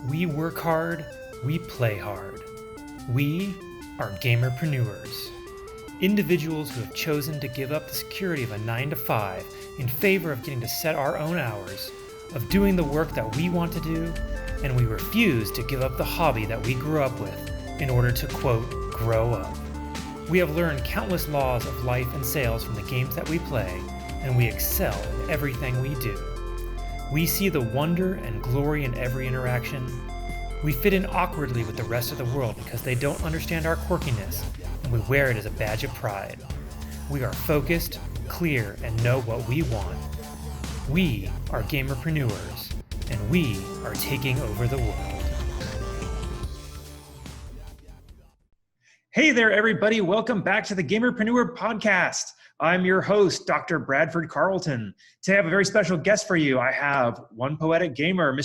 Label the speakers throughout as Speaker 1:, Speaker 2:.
Speaker 1: We work hard, we play hard. We are Gamerpreneurs. Individuals who have chosen to give up the security of a 9-to-5 in favor of getting to set our own hours, of doing the work that we want to do, and we refuse to give up the hobby that we grew up with in order to, quote, grow up. We have learned countless laws of life and sales from the games that we play, and we excel in everything we do. We see the wonder and glory in every interaction. We fit in awkwardly with the rest of the world because they don't understand our quirkiness, and we wear it as a badge of pride. We are focused, clear, and know what we want. We are Gamerpreneurs, and we are taking over the world. Hey there, everybody. Welcome back to the Gamerpreneur podcast. I'm your host, Dr. Bradford Carlton. Today I have a very special guest for you. I have OnePoeticGamer,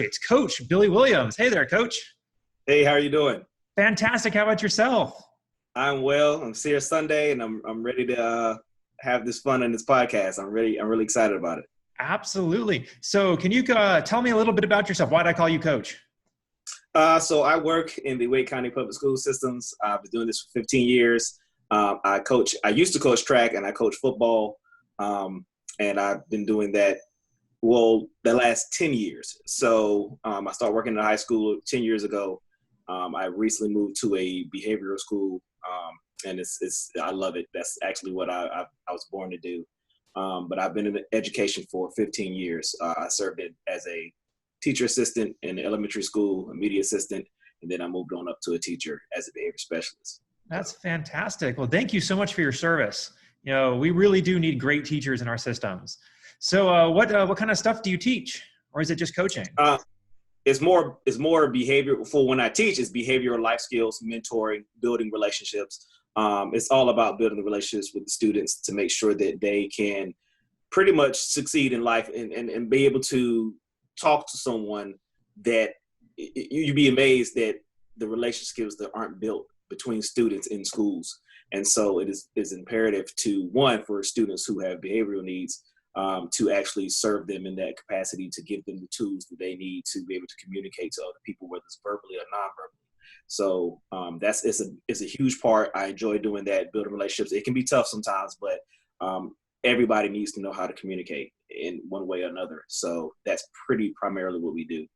Speaker 1: it's Coach Billy Williams. Hey there, Coach.
Speaker 2: Hey, how are you doing?
Speaker 1: Fantastic. How about yourself?
Speaker 2: I'm well. I'm here Sunday, and I'm ready to have this fun in this podcast. I'm really excited about it.
Speaker 1: Absolutely. So can you tell me a little bit about yourself? Why did I call you Coach?
Speaker 2: So I work in the Wake County Public School Systems. I've been doing this for 15 years. I used to coach track, and I coach football. And I've been doing that, the last 10 years. So I started working in high school 10 years ago. I recently moved to a behavioral school, and I love it. That's actually what I was born to do. But I've been in education for 15 years. I served as a teacher assistant in the elementary school, a media assistant, and then I moved on up to a teacher as a behavior specialist.
Speaker 1: That's fantastic. Well, thank you so much for your service. You know, we really do need great teachers in our systems. So what kind of stuff do you teach? Or is it just coaching?
Speaker 2: It's more behavior. For when I teach, it's behavioral life skills, mentoring, building relationships. It's all about building the relationships with the students to make sure that they can pretty much succeed in life and be able to talk to someone that you'd be amazed that the relationship skills that aren't built between students in schools. And so it is imperative for students who have behavioral needs to actually serve them in that capacity, to give them the tools that they need to be able to communicate to other people, whether it's verbally or non-verbally. So it's a huge part. I enjoy doing that, building relationships. It can be tough sometimes, but everybody needs to know how to communicate in one way or another. So that's pretty primarily what we do.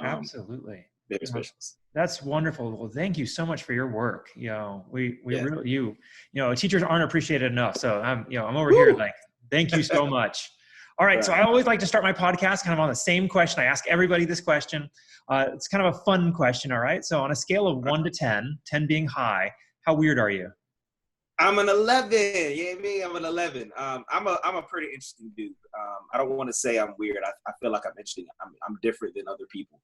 Speaker 1: Absolutely.
Speaker 2: Behavior specialists.
Speaker 1: That's wonderful. Well, thank you so much for your work. You know, really, teachers aren't appreciated enough. So I'm over here like, thank you so much. All right. So I always like to start my podcast kind of on the same question. I ask everybody this question. It's kind of a fun question. All right. So on a scale of 1 to 10, 10 being high, how weird are you?
Speaker 2: I'm an 11. Yeah, me. I'm an 11. I'm a pretty interesting dude. I don't want to say I'm weird. I feel like I'm interesting. I'm different than other people.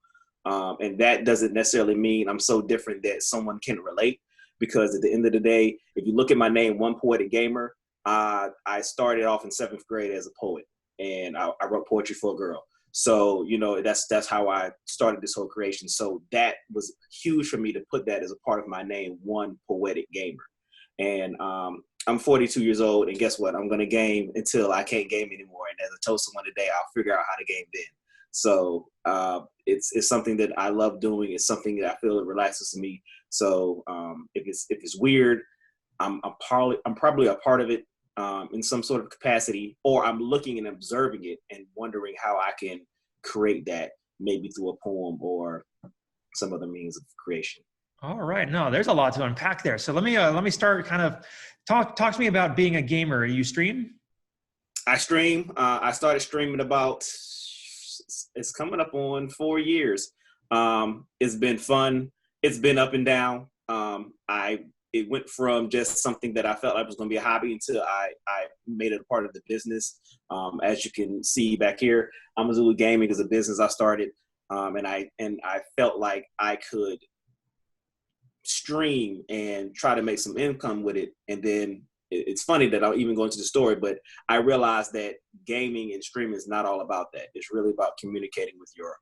Speaker 2: And that doesn't necessarily mean I'm so different that someone can relate, because at the end of the day, if you look at my name, OnePoeticGamer, I started off in 7th grade as a poet, and I wrote poetry for a girl. So, that's how I started this whole creation. So that was huge for me to put that as a part of my name, OnePoeticGamer. And I'm 42 years old, and guess what? I'm going to game until I can't game anymore. And as I told someone today, I'll figure out how to game then. So it's something that I love doing. It's something that I feel it relaxes me. So if it's weird, I'm probably a part of it in some sort of capacity, or I'm looking and observing it and wondering how I can create that, maybe through a poem or some other means of creation.
Speaker 1: All right. No, there's a lot to unpack there. So let me start kind of talk to me about being a gamer. You stream?
Speaker 2: I stream. I started streaming it's coming up on 4 years. It's been fun. It's been up and down. It went from just something that I felt like was going to be a hobby until I made it a part of the business. As you can see back here, Amazulu Gaming is a business I started, and I felt like I could stream and try to make some income with it. And then it's funny that I'll even go into the story, but I realized that gaming and streaming is not all about that. It's really about communicating with your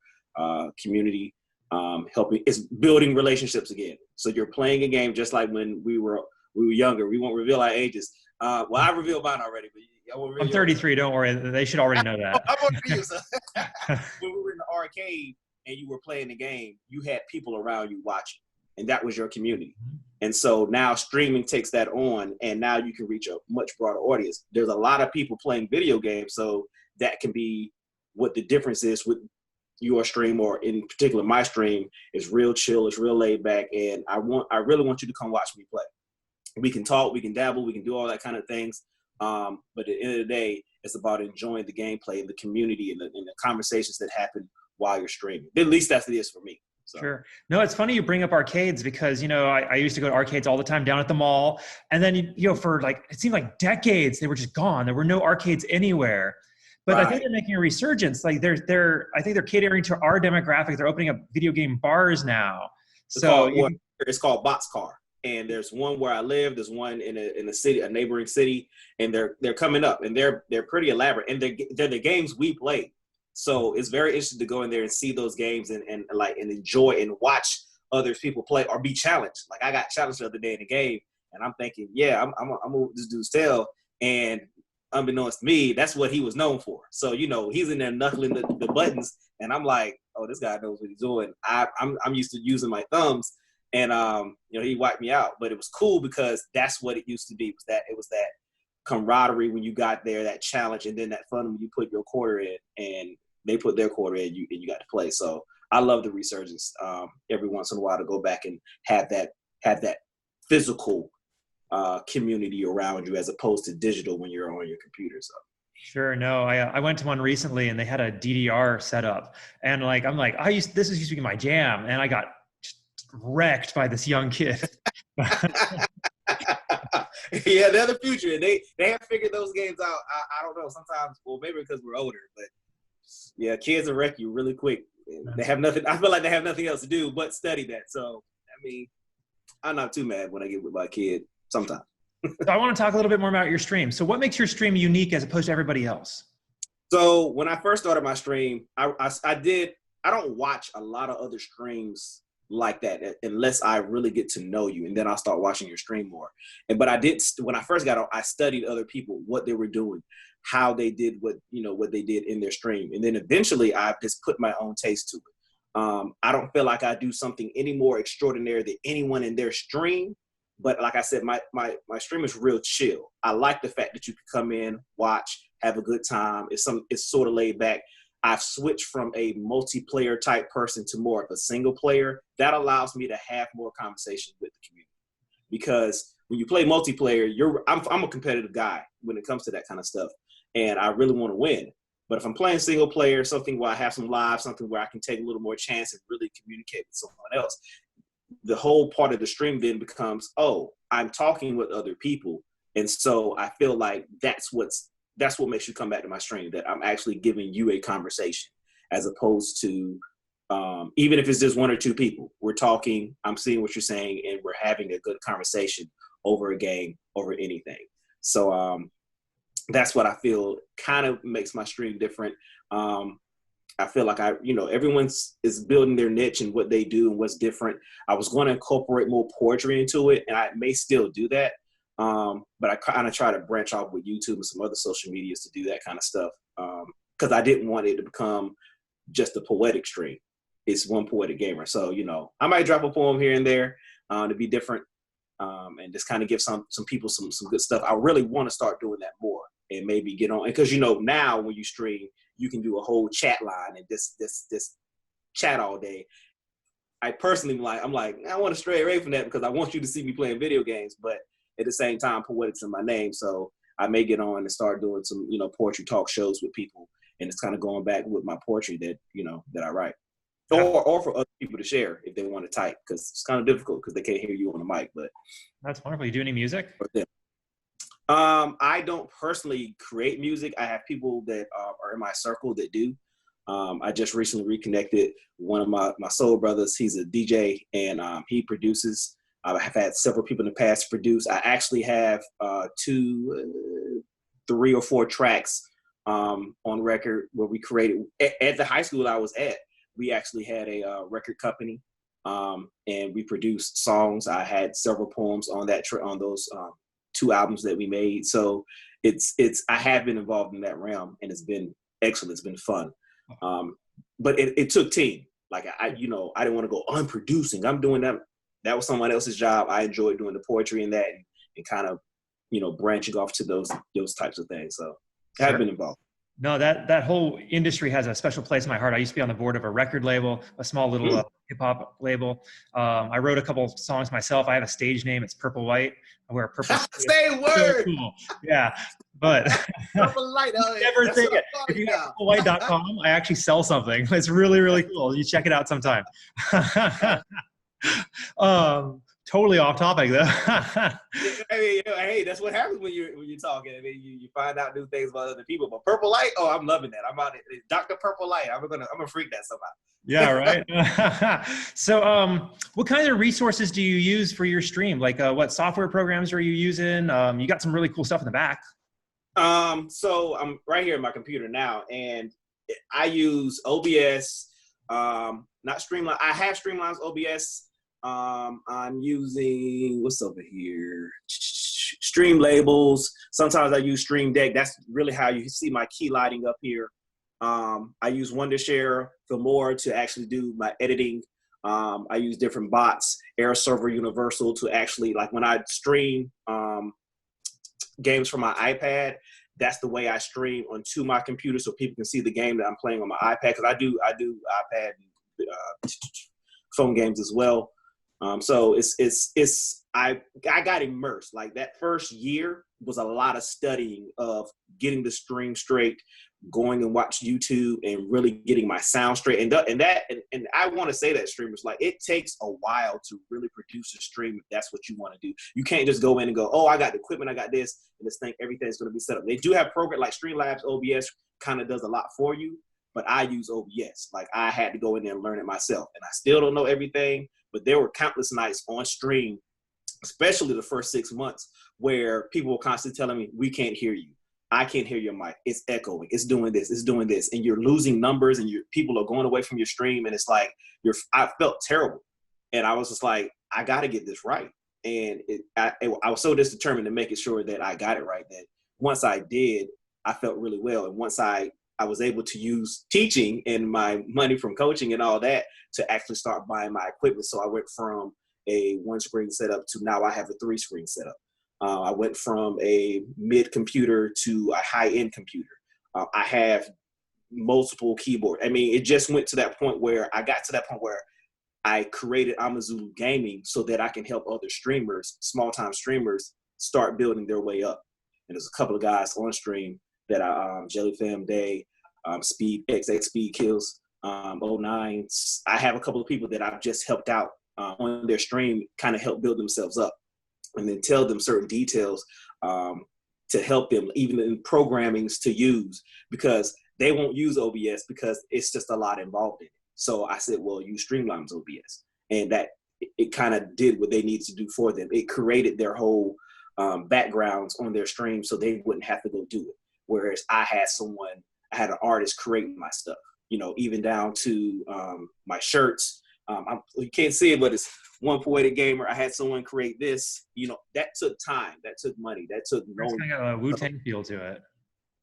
Speaker 2: community, it's building relationships again. So you're playing a game just like when we were younger. We won't reveal our ages. I revealed mine already, but
Speaker 1: I'm 33. Don't worry. They should already know that.
Speaker 2: I'm on to you. So when we were in the arcade, and you were playing the game, you had people around you watching, and that was your community. And so now streaming takes that on, and now you can reach a much broader audience. There's a lot of people playing video games, so that can be what the difference is with your stream, or in particular my stream, is real chill, it's real laid back, and I really want you to come watch me play. We can talk, we can dabble, we can do all that kind of things, but at the end of the day, it's about enjoying the gameplay and the community and the conversations that happen while you're streaming. At least that's what it is for me. So.
Speaker 1: Sure. No, it's funny you bring up arcades because, you know, I used to go to arcades all the time down at the mall. And then, you know, for like, it seemed like decades, they were just gone. There were no arcades anywhere. But right. I think they're making a resurgence. Like I think they're catering to our demographic. They're opening up video game bars now.
Speaker 2: It's called Boxcar. And there's one where I live. There's one in a city, a neighboring city, and they're coming up, and they're pretty elaborate, and they're the games we play. So it's very interesting to go in there and see those games and enjoy and watch other people play or be challenged. Like I got challenged the other day in a game, and I'm thinking, yeah, I'm gonna this dude's tail, and unbeknownst to me, that's what he was known for. So you know, he's in there knuckling the buttons, and I'm like, oh, this guy knows what he's doing. I'm used to using my thumbs. And, you know, he wiped me out, but it was cool because that's what it used to be. It was that camaraderie when you got there, that challenge, and then that fun when you put your quarter in and they put their quarter in, and you got to play. So I love the resurgence every once in a while to go back and have that physical community around you as opposed to digital when you're on your computer. So.
Speaker 1: Sure. No, I went to one recently and they had a DDR set up, and this used to be my jam, and I got wrecked by this young kid.
Speaker 2: Yeah, they're the future. They have figured those games out. I don't know. Sometimes, well, maybe because we're older, but yeah, kids will wreck you really quick. They have nothing. I feel like they have nothing else to do but study that. So, I mean, I'm not too mad when I get with my kid sometimes.
Speaker 1: So I want to talk a little bit more about your stream. So what makes your stream unique as opposed to everybody else?
Speaker 2: So when I first started my stream, I don't watch a lot of other streams like that unless I really get to know you, and then I'll start watching your stream more. But I did, when I first got on, I studied other people, what they were doing, how they did what they did in their stream, and then eventually I just put my own taste to it. I don't feel like I do something any more extraordinary than anyone in their stream, but like I said, my stream is real chill. I like the fact that you can come in, watch, have a good time. It's sort of laid back. I've switched from a multiplayer type person to more of a single player. That allows me to have more conversation with the community, because when you play multiplayer, I'm a competitive guy when it comes to that kind of stuff, and I really want to win. But if I'm playing single player, something where I have some live, something where I can take a little more chance and really communicate with someone else, the whole part of the stream then becomes, oh, I'm talking with other people, and so I feel like that's what makes you come back to my stream, that I'm actually giving you a conversation, as opposed to even if it's just one or two people, we're talking, I'm seeing what you're saying, and we're having a good conversation over a game, over anything. So that's what I feel kind of makes my stream different. I feel like everyone is building their niche and what they do and what's different. I was going to incorporate more poetry into it, and I may still do that. But I kind of try to branch off with YouTube and some other social medias to do that kind of stuff. Because I didn't want it to become just a poetic stream. It's OnePoeticGamer. So, I might drop a poem here and there to be different, and just kind of give some people some good stuff. I really want to start doing that more and maybe get on. Because, now when you stream, you can do a whole chat line and this chat all day. I personally I want to stray away from that because I want you to see me playing video games, but at the same time, poetic's in my name, so I may get on and start doing some, poetry talk shows with people, and it's kind of going back with my poetry that, that I write, or for other people to share if they want to type, because it's kind of difficult because they can't hear you on the mic. But
Speaker 1: that's wonderful. You do any music?
Speaker 2: I don't personally create music. I have people that are in my circle that do. I just recently reconnected one of my soul brothers. He's a DJ, and he produces. I have had several people in the past produce. I actually have 2, 3 or 4 tracks on record where we created at the high school I was at. We actually had a record company, and we produced songs. I had several poems on on those 2 albums that we made. So I have been involved in that realm, and it's been excellent. It's been fun. But it took team. Like you know, I didn't want to go, I'm producing, I'm doing that. That was someone else's job. I enjoyed doing the poetry and that, and kind of, you know, branching off to those types of things. So I have been involved.
Speaker 1: No, that whole industry has a special place in my heart. I used to be on the board of a record label, a small little hip hop label. I wrote a couple of songs myself. I have a stage name. It's Purple Light. I wear a purple.
Speaker 2: Say word.
Speaker 1: So cool. Yeah, but
Speaker 2: Purple Light.
Speaker 1: Never think it. If you have purplelight.com, I actually sell something. It's really, really cool. You check it out sometime. Totally off topic though.
Speaker 2: Hey, that's what happens when you're talking. I mean, you find out new things about other people. But Purple Light, oh, I'm loving that. I'm out it. Dr. Purple Light. I'm gonna freak that somehow.
Speaker 1: Yeah, right. So, what kind of resources do you use for your stream? Like, what software programs are you using? You got some really cool stuff in the back.
Speaker 2: So I'm right here in my computer now, and I use OBS. Not Streamline. I have Streamline's OBS. I'm using, what's over here? Stream Labels. Sometimes I use Stream Deck. That's really how you see my key lighting up here. I use Wondershare for more to actually do my editing. I use different bots, Air Server Universal to actually, like when I stream games from my iPad, that's the way I stream onto my computer so people can see the game that I'm playing on my iPad. Because I do iPad phone games as well. So I got immersed. Like that first year was a lot of studying of getting the stream straight, going and watch YouTube and really getting my sound straight. And I want to say that streamers, like, it takes a while to really produce a stream if that's what you want to do. You can't just go in and go, oh, I got the equipment, I got this, and this thing, everything's going to be set up. They do have programs like Streamlabs, OBS kind of does a lot for you, but I use OBS. Like, I had to go in there and learn it myself. And I still don't know everything, but there were countless nights on stream, especially the first 6 months, where people were constantly telling me, we can't hear you. I can't hear your mic. It's echoing. It's doing this. It's doing this. And you're losing numbers and people are going away from your stream. And it's like, I felt terrible. And I was just like, I got to get this right. And I was so determined to make sure that I got it right that once I did, I felt really well. And once I was able to use teaching and my money from coaching and all that to actually start buying my equipment. So I went from a 1-screen setup to now I have a 3-screen setup. I went from a mid computer to a high-end computer. I have multiple keyboards. I mean, it just went to that point where I created Amazulu Gaming so that I can help other streamers, small-time streamers, start building their way up. And there's a couple of guys on stream that Jellyfam Day, Speed XX Speed Kills, 09. I have a couple of people that I've just helped out on their stream, kind of help build themselves up, and then tell them certain details to help them, even in programmings to use, because they won't use OBS because it's just a lot involved in it. So I said, well, use Streamline's OBS, and that it kind of did what they needed to do for them. It created their whole backgrounds on their stream so they wouldn't have to go do it. Whereas I had an artist creating my stuff, you know, even down to my shirts. You can't see it, but it's OnePoeticGamer. I had someone create this. You know, that took time. That took money. That took
Speaker 1: It's kind of a Wu-Tang feel to it.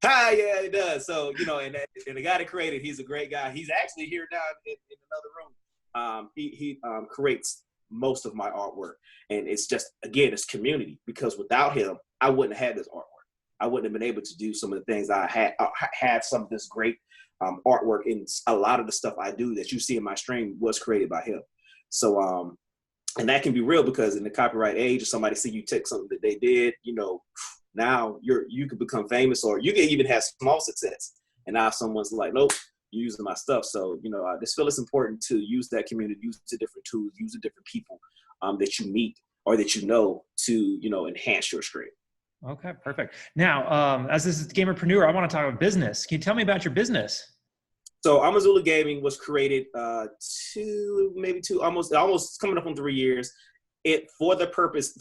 Speaker 2: Yeah, it does. So, you know, and the guy that created, he's a great guy. He's actually here now in another room. He creates most of my artwork. And it's just, again, it's community, because without him, I wouldn't have had this artwork. I wouldn't have been able to do some of the things I had some of this great artwork, and a lot of the stuff I do that you see in my stream was created by him. So, and that can be real, because in the copyright age, if somebody see you take something that they did, you know, now you could become famous, or you can even have small success. And now someone's like, nope, you're using my stuff. So, you know, I just feel it's important to use that community, use the different tools, use the different people that you meet or that you know to, you know, enhance your stream.
Speaker 1: Okay, perfect. Now, as this is Gamerpreneur, I want to talk about business. Can you tell me about your business?
Speaker 2: So Amazulu Gaming was created almost coming up on 3 years. For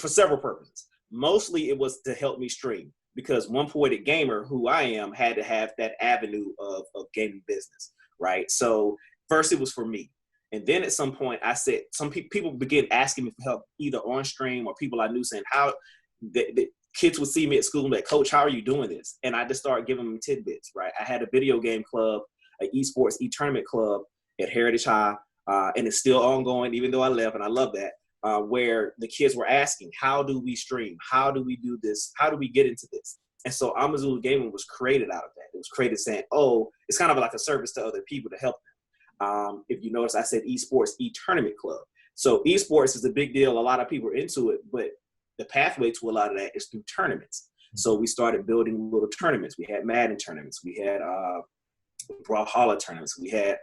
Speaker 2: several purposes. Mostly it was to help me stream, because OnePoeticGamer, who I am, had to have that avenue of gaming business, right? So first it was for me. And then at some point I said, some people began asking me for help, either on stream or people I knew saying how the kids would see me at school and be like, Coach, how are you doing this? And I just started giving them tidbits, right? I had a video game club, an esports e-tournament club at Heritage High. and it's still ongoing, even though I left, and I love that, where the kids were asking, how do we stream? How do we do this? How do we get into this? And so Amazulu Gaming was created out of that. It was created saying, oh, it's kind of like a service to other people to help them. If you notice, I said esports, e-tournament club. So esports is a big deal. A lot of people are into it, but the pathway to a lot of that is through tournaments. So we started building little tournaments. We had Madden tournaments. We had Brawlhalla tournaments. We had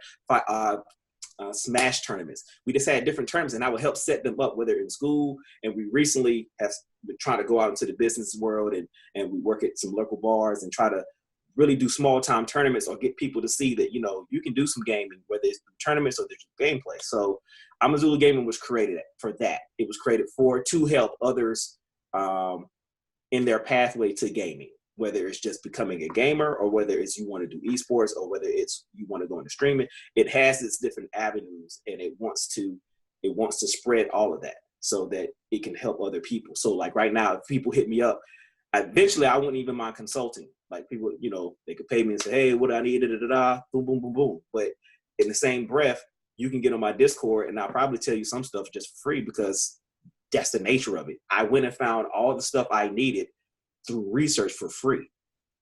Speaker 2: Smash tournaments. We just had different tournaments, and I would help set them up, whether in school. And we recently have been trying to go out into the business world, and we work at some local bars and try to really do small time tournaments or get people to see that, you know, you can do some gaming, whether it's tournaments or there's gameplay. So Amazulu Gaming was created for that. It was created to help others in their pathway to gaming, whether it's just becoming a gamer or whether it's you want to do esports or whether it's you want to go into streaming. It has its different avenues, and it wants to spread all of that so that it can help other people. So like right now, if people hit me up, eventually I wouldn't even mind consulting. Like people, you know, they could pay me and say, hey, what do I need? Boom, boom, boom, boom. But in the same breath, you can get on my Discord and I'll probably tell you some stuff just for free because that's the nature of it. I went and found all the stuff I needed through research for free.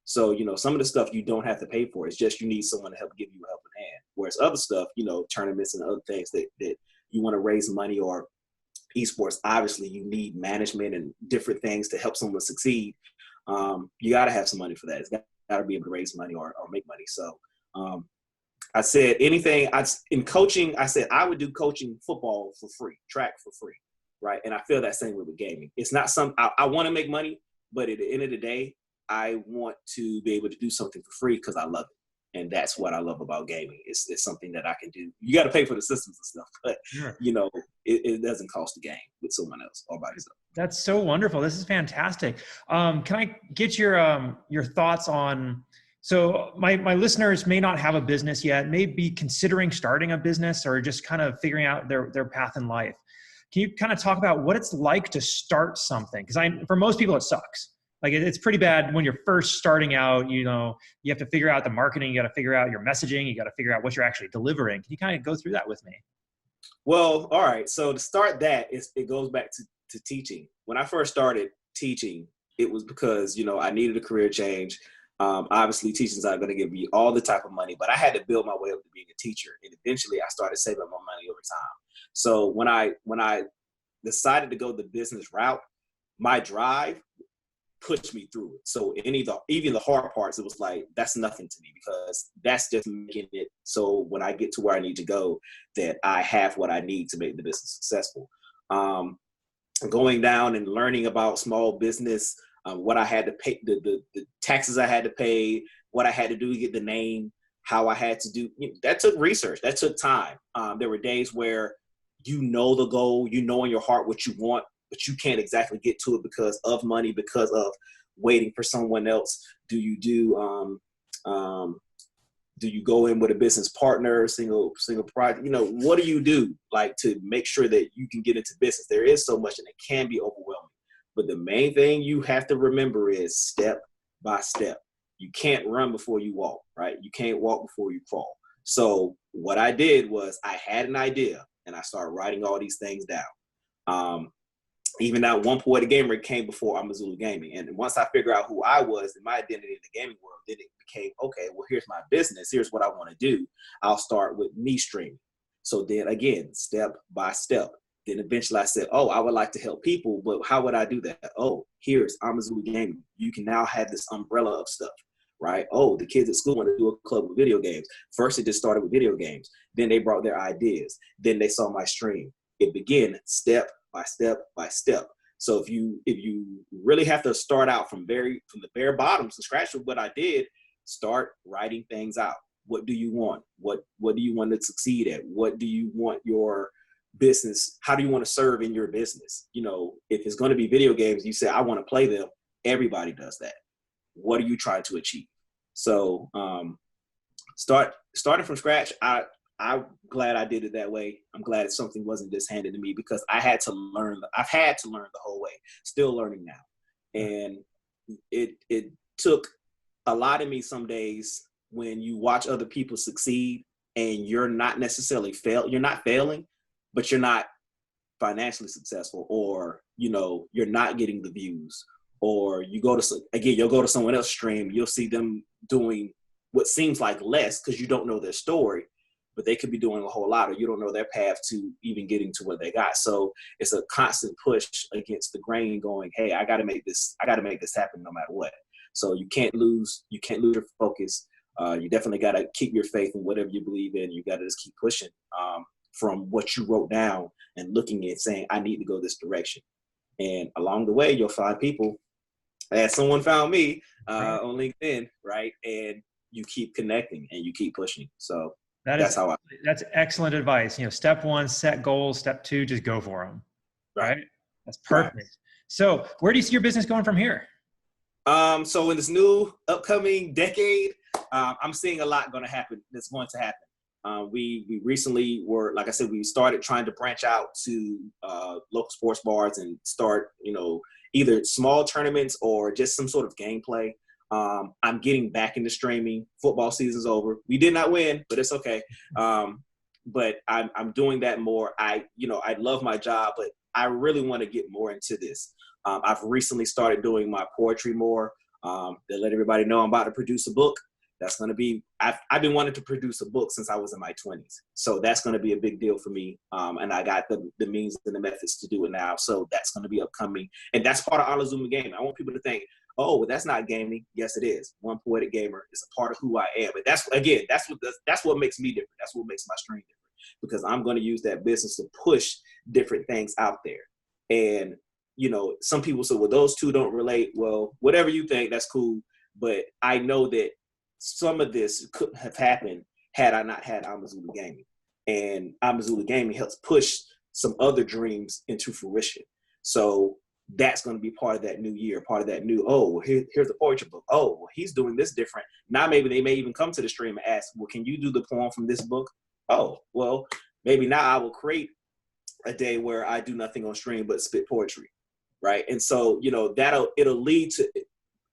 Speaker 2: So, you know, some of the stuff you don't have to pay for. It's just you need someone to help give you a helping hand. Whereas other stuff, you know, tournaments and other things that you want to raise money, or esports, obviously you need management and different things to help someone succeed. You got to have some money for that. It's got to be able to raise money or make money. So I said in coaching, I said I would do coaching football for free, track for free, right? And I feel that same way with gaming. It's not I want to make money, but at the end of the day, I want to be able to do something for free because I love it. And that's what I love about gaming. It's something that I can do. You got to pay for the systems and stuff, but you know, it doesn't cost a game with someone else or by yourself.
Speaker 1: That's so wonderful. This is fantastic. Can I get your thoughts on, so my listeners may not have a business yet, may be considering starting a business or just kind of figuring out their path in life. Can you kind of talk about what it's like to start something? Because for most people, it sucks. Like it's pretty bad when you're first starting out. You know, you have to figure out the marketing. You got to figure out your messaging. You got to figure out what you're actually delivering. Can you kind of go through that with me?
Speaker 2: Well, all right. So to start that, it goes back to teaching. When I first started teaching, it was because, you know, I needed a career change. Obviously, teaching's not going to give me all the type of money, but I had to build my way up to being a teacher. And eventually, I started saving my money over time. So when I decided to go the business route, my drive pushed me through it. So even the hard parts, it was like, that's nothing to me because that's just making it so when I get to where I need to go, that I have what I need to make the business successful. Going down and learning about small business, what I had to pay, the taxes I had to pay, what I had to do to get the name, how I had to do, that took research, that took time. There were days where you know the goal, you know in your heart what you want, but you can't exactly get to it because of money, because of waiting for someone else. Do you go in with a business partner, single project? You know, what do you do like to make sure that you can get into business? There is so much and it can be overwhelming. But the main thing you have to remember is step by step. You can't run before you walk, right? You can't walk before you crawl. So what I did was I had an idea and I started writing all these things down. Even that OnePoeticGamer came before Amazulu Gaming. And once I figured out who I was and my identity in the gaming world, then it became, okay, well, here's my business. Here's what I want to do. I'll start with me streaming. So then again, step by step. Then eventually I said, oh, I would like to help people, but how would I do that? Oh, here's Amazulu Gaming. You can now have this umbrella of stuff, right? Oh, the kids at school want to do a club with video games. First, it just started with video games. Then they brought their ideas. Then they saw my stream. It began step by step by step. So if you really have to start out from the bare bottom, to scratch with what I did, start writing things out. What do you want? What do you want to succeed at? What do you want your business? How do you want to serve in your business? You know, if it's going to be video games, you say, I want to play them. Everybody does that. What are you trying to achieve? So starting from scratch, I'm glad I did it that way. I'm glad something wasn't just handed to me because I've had to learn the whole way, still learning now. And it took a lot of me some days when you watch other people succeed and you're not necessarily you're not failing, but you're not financially successful, or you're not getting the views, or you'll go to someone else's stream, you'll see them doing what seems like less because you don't know their story, but they could be doing a whole lot, or you don't know their path to even getting to where they got. So it's a constant push against the grain going, hey, I got to make this happen no matter what. So you can't lose your focus. You definitely got to keep your faith in whatever you believe in. You got to just keep pushing from what you wrote down and looking at saying, I need to go this direction. And along the way, you'll find people, as someone found me on LinkedIn, right? And you keep connecting and you keep pushing. So that's
Speaker 1: excellent advice. Step one, set goals. Step two, just go for them. Right? That's perfect. Right. So where do you see your business going from here?
Speaker 2: So in this new upcoming decade, I'm seeing a lot that's going to happen. We recently like I said, we started trying to branch out to local sports bars and start, either small tournaments or just some sort of gameplay. I'm getting back into streaming. Football season's over. We did not win, but it's okay. But I'm doing that more. I love my job, but I really want to get more into this. I've recently started doing my poetry more. To let everybody know I'm about to produce a book. That's going to be, I've been wanting to produce a book since I was in my 20s. So that's going to be a big deal for me. And I got the means and the methods to do it now. So that's going to be upcoming. And that's part of Alazuma Gaming. I want people to think, oh, well, that's not gaming. Yes, it is. OnePoeticGamer is a part of who I am. But that's what makes me different. That's what makes my stream different, because I'm going to use that business to push different things out there. And, some people say, well, those two don't relate. Well, whatever you think, that's cool. But I know that some of this couldn't have happened had I not had Amazula Gaming. And Amazula Gaming helps push some other dreams into fruition. So that's going to be part of that new year, part of that new, here's the poetry book. Oh, well, he's doing this different. Now maybe they may even come to the stream and ask, well, can you do the poem from this book? Oh, well, maybe now I will create a day where I do nothing on stream but spit poetry, right? And so, it'll lead to,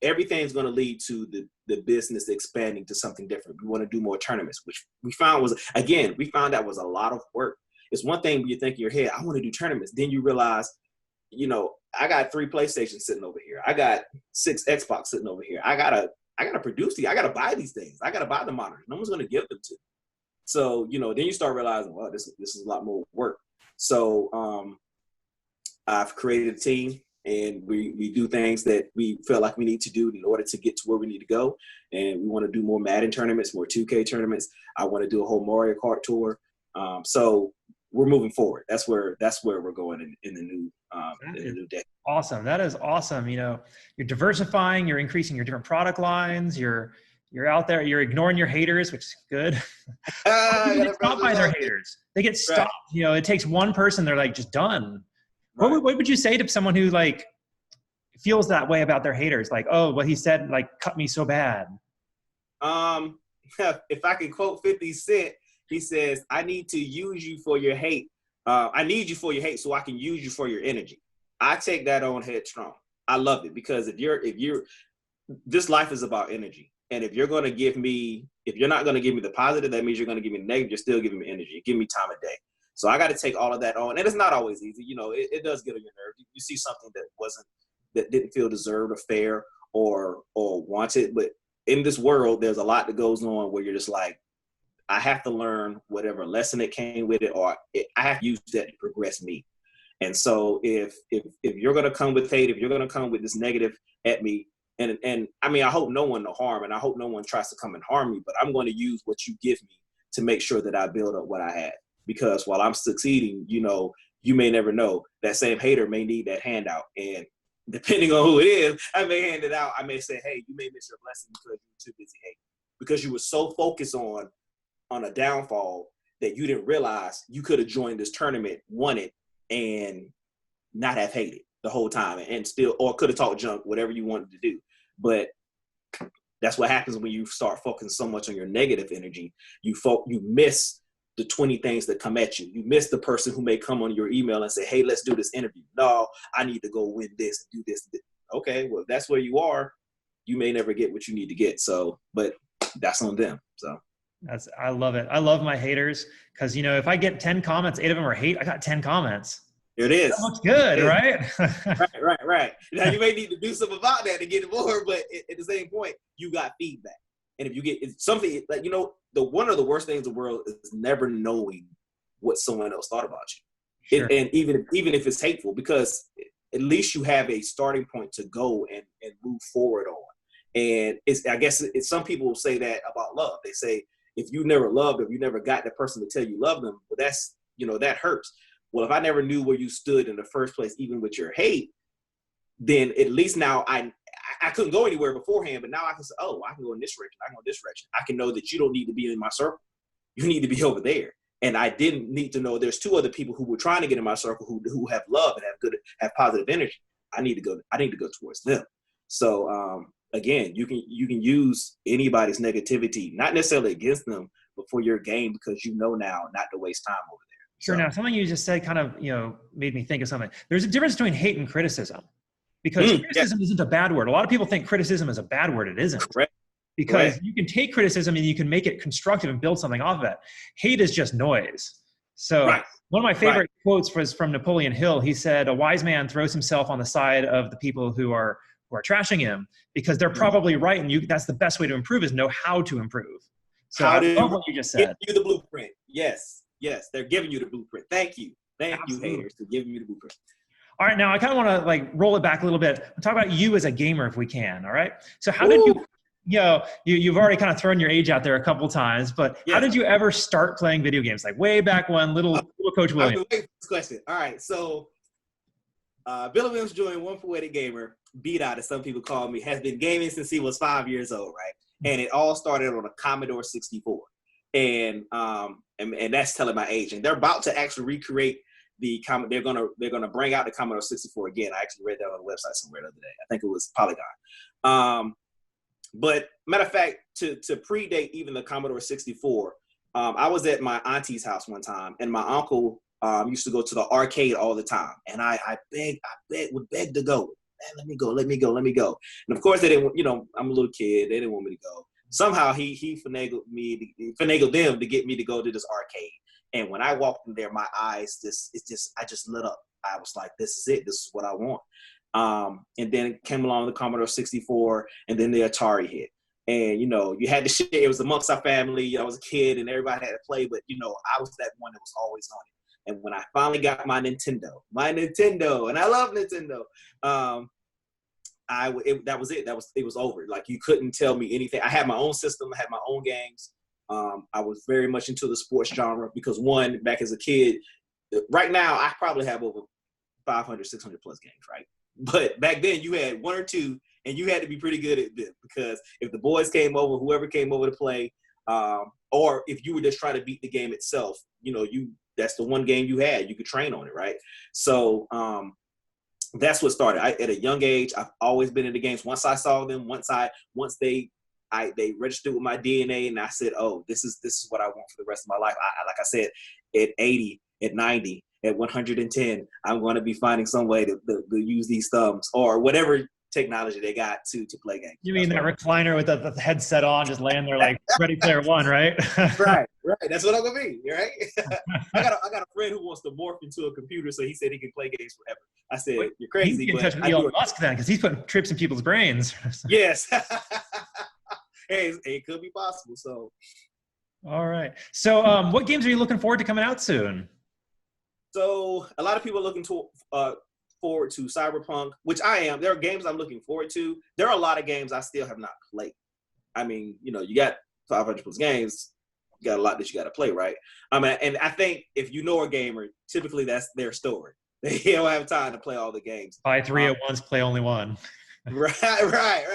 Speaker 2: everything's going to lead to the business expanding to something different. We want to do more tournaments, which we found that was a lot of work. It's one thing when you think in your head, I want to do tournaments. Then you realize, I got 3 PlayStations sitting over here. I got 6 Xbox sitting over here. I gotta produce these. I gotta buy these things. I gotta buy the monitors. No one's gonna give them to me. So, then you start realizing, well, this is a lot more work. So I've created a team, and we do things that we feel like we need to do in order to get to where we need to go. And we want to do more Madden tournaments, more 2K tournaments. I want to do a whole Mario Kart tour. So we're moving forward. That's where we're going in the new decade.
Speaker 1: Awesome. That is awesome. You're diversifying, you're increasing your different product lines, you're out there, you're ignoring your haters, which is good. People get stopped by their haters. They get stopped. Right. It takes one person, they're like just done. Right. What would you say to someone who like feels that way about their haters? Like, oh, what he said like cut me so bad.
Speaker 2: If I can quote 50 Cent, he says, I need to use you for your hate. I need you for your hate so I can use you for your energy. I take that on headstrong. I love it, because if you're this life is about energy. And if you're not going to give me the positive, that means you're going to give me the negative. You're still giving me energy. Give me time of day. So I got to take all of that on. And it's not always easy. It does get on your nerve. You see something that didn't feel deserved or fair or wanted. But in this world, there's a lot that goes on where you're just like, I have to learn whatever lesson that came with it, or I have to use that to progress me. And so if you're going to come with hate, if you're going to come with this negative at me, and I mean, I hope no one no harm, and I hope no one tries to come and harm me, but I'm going to use what you give me to make sure that I build up what I had. Because while I'm succeeding, you may never know, that same hater may need that handout. And depending on who it is, I may hand it out. I may say, hey, you may miss your blessing because you're too busy hating. Because you were so focused on a downfall that you didn't realize you could have joined this tournament, won it, and not have hated the whole time, and still, or could have talked junk, whatever you wanted to do. But that's what happens when you start focusing so much on your negative energy. You miss the 20 things that come at you. You miss the person who may come on your email and say, hey, let's do this interview. No, I need to go win this and do this. Okay, well, if that's where you are, you may never get what you need to get. So, but that's on them. So.
Speaker 1: I love it. I love my haters because, you know, if I get 10 comments, 8 of them are hate, I got 10 comments.
Speaker 2: There it
Speaker 1: That
Speaker 2: is.
Speaker 1: looks good,
Speaker 2: It is.
Speaker 1: right?
Speaker 2: Right. Now you may need to do something about that to get more, but at the same point, you got feedback. And if you get something like, you know, one of the worst things in the world is never knowing what someone else thought about you.
Speaker 1: Sure.
Speaker 2: And even if it's hateful, because at least you have a starting point to go and move forward on. And I guess some people will say that about love. They say, if you never loved them, you never got the person to tell you love them, but that's, you know, that hurts. Well, if I never knew where you stood in the first place, even with your hate, then at least now I couldn't go anywhere beforehand, but now I can say, oh, I can go in this direction. I can go in this direction. I can know that you don't need to be in my circle. You need to be over there. And I didn't need to know there's 2 other people who were trying to get in my circle who have love and have positive energy. I need to go towards them. So again, you can use anybody's negativity, not necessarily against them, but for your gain, because you know now not to waste time over there.
Speaker 1: Sure. Now, something you just said kind of, you know, made me think of something. There's a difference between hate and criticism, because criticism isn't a bad word. A lot of people think criticism is a bad word. It isn't.
Speaker 2: Correct.
Speaker 1: Because you can take criticism and you can make it constructive and build something off of it. Hate is just noise. So one of my favorite quotes was from Napoleon Hill. He said, "A wise man throws himself on the side of the people who are trashing him, because they're probably right, and that's the best way to improve, is know how to improve." So I love what you just said.
Speaker 2: Give you the blueprint. Yes, they're giving you the blueprint. Thank you, haters, for giving you the blueprint.
Speaker 1: All right, now I kind of want to like roll it back a little bit. We'll talk about you as a gamer if we can. All right. So how did you? You know, you've already kind of thrown your age out there a couple times, but how did you ever start playing video games? Like way back when, little Coach Williams.
Speaker 2: I've been waiting for this question. All right, so Billy Williams joined OnePoeticGamer, beat out as some people call me, has been gaming since he was 5 years old, right? And it all started on a Commodore 64, and that's telling my age. And they're about to actually recreate the they're gonna bring out the Commodore 64 again. I actually read that on the website somewhere the other day. I think it was Polygon. But matter of fact, to predate even the Commodore 64, I was at my auntie's house one time, and my uncle used to go to the arcade all the time, and I would beg to go. Man, let me go. And of course, they didn't. You know, I'm a little kid. They didn't want me to go. Somehow he finagled them to get me to go to this arcade. And when I walked in there, my eyes I just lit up. I was like, this is it. This is what I want. And then it came along the Commodore 64, and then the Atari hit. And, you know, you had to share. It was amongst our family. I was a kid, and everybody had to play. But, you know, I was that one that was always on it. And when I finally got my Nintendo, and I love Nintendo, that was it. It was over. Like, you couldn't tell me anything. I had my own system. I had my own games. I was very much into the sports genre because, one, back as a kid, right now I probably have over 500, 600 plus games, right? But back then you had 1 or 2, and you had to be pretty good at them, because if the boys came over, whoever came over to play, or if you were just trying to beat the game itself, you know, that's the one game you had. You could train on it, right? So that's what started. At a young age, I've always been into games. Once I saw them, once they registered with my DNA, and I said, oh, this is what I want for the rest of my life. Like I said, at 80, at 90, at 110, I'm going to be finding some way to use these thumbs or whatever technology they got to play games.
Speaker 1: You mean that recliner with the headset on, just laying there like Ready Player One, right?
Speaker 2: Right. That's what I'm gonna be, right? I got a friend who wants to morph into a computer, so he said he can play games forever. I said, you're crazy.
Speaker 1: He's in touch with Elon Musk then, because he's putting trips in people's brains.
Speaker 2: Yes. Hey, it could be possible. So.
Speaker 1: All right. So, what games are you looking forward to coming out soon?
Speaker 2: So a lot of people are looking forward to Cyberpunk, which I am. There are games I'm looking forward to. There are a lot of games I still have not played. I mean, you know, you got 500 plus games, you got a lot that you got to play, right? I mean, and I think if you know a gamer, typically that's their story. They don't have time to play all the games.
Speaker 1: Buy 3 at once, play only 1.
Speaker 2: Right.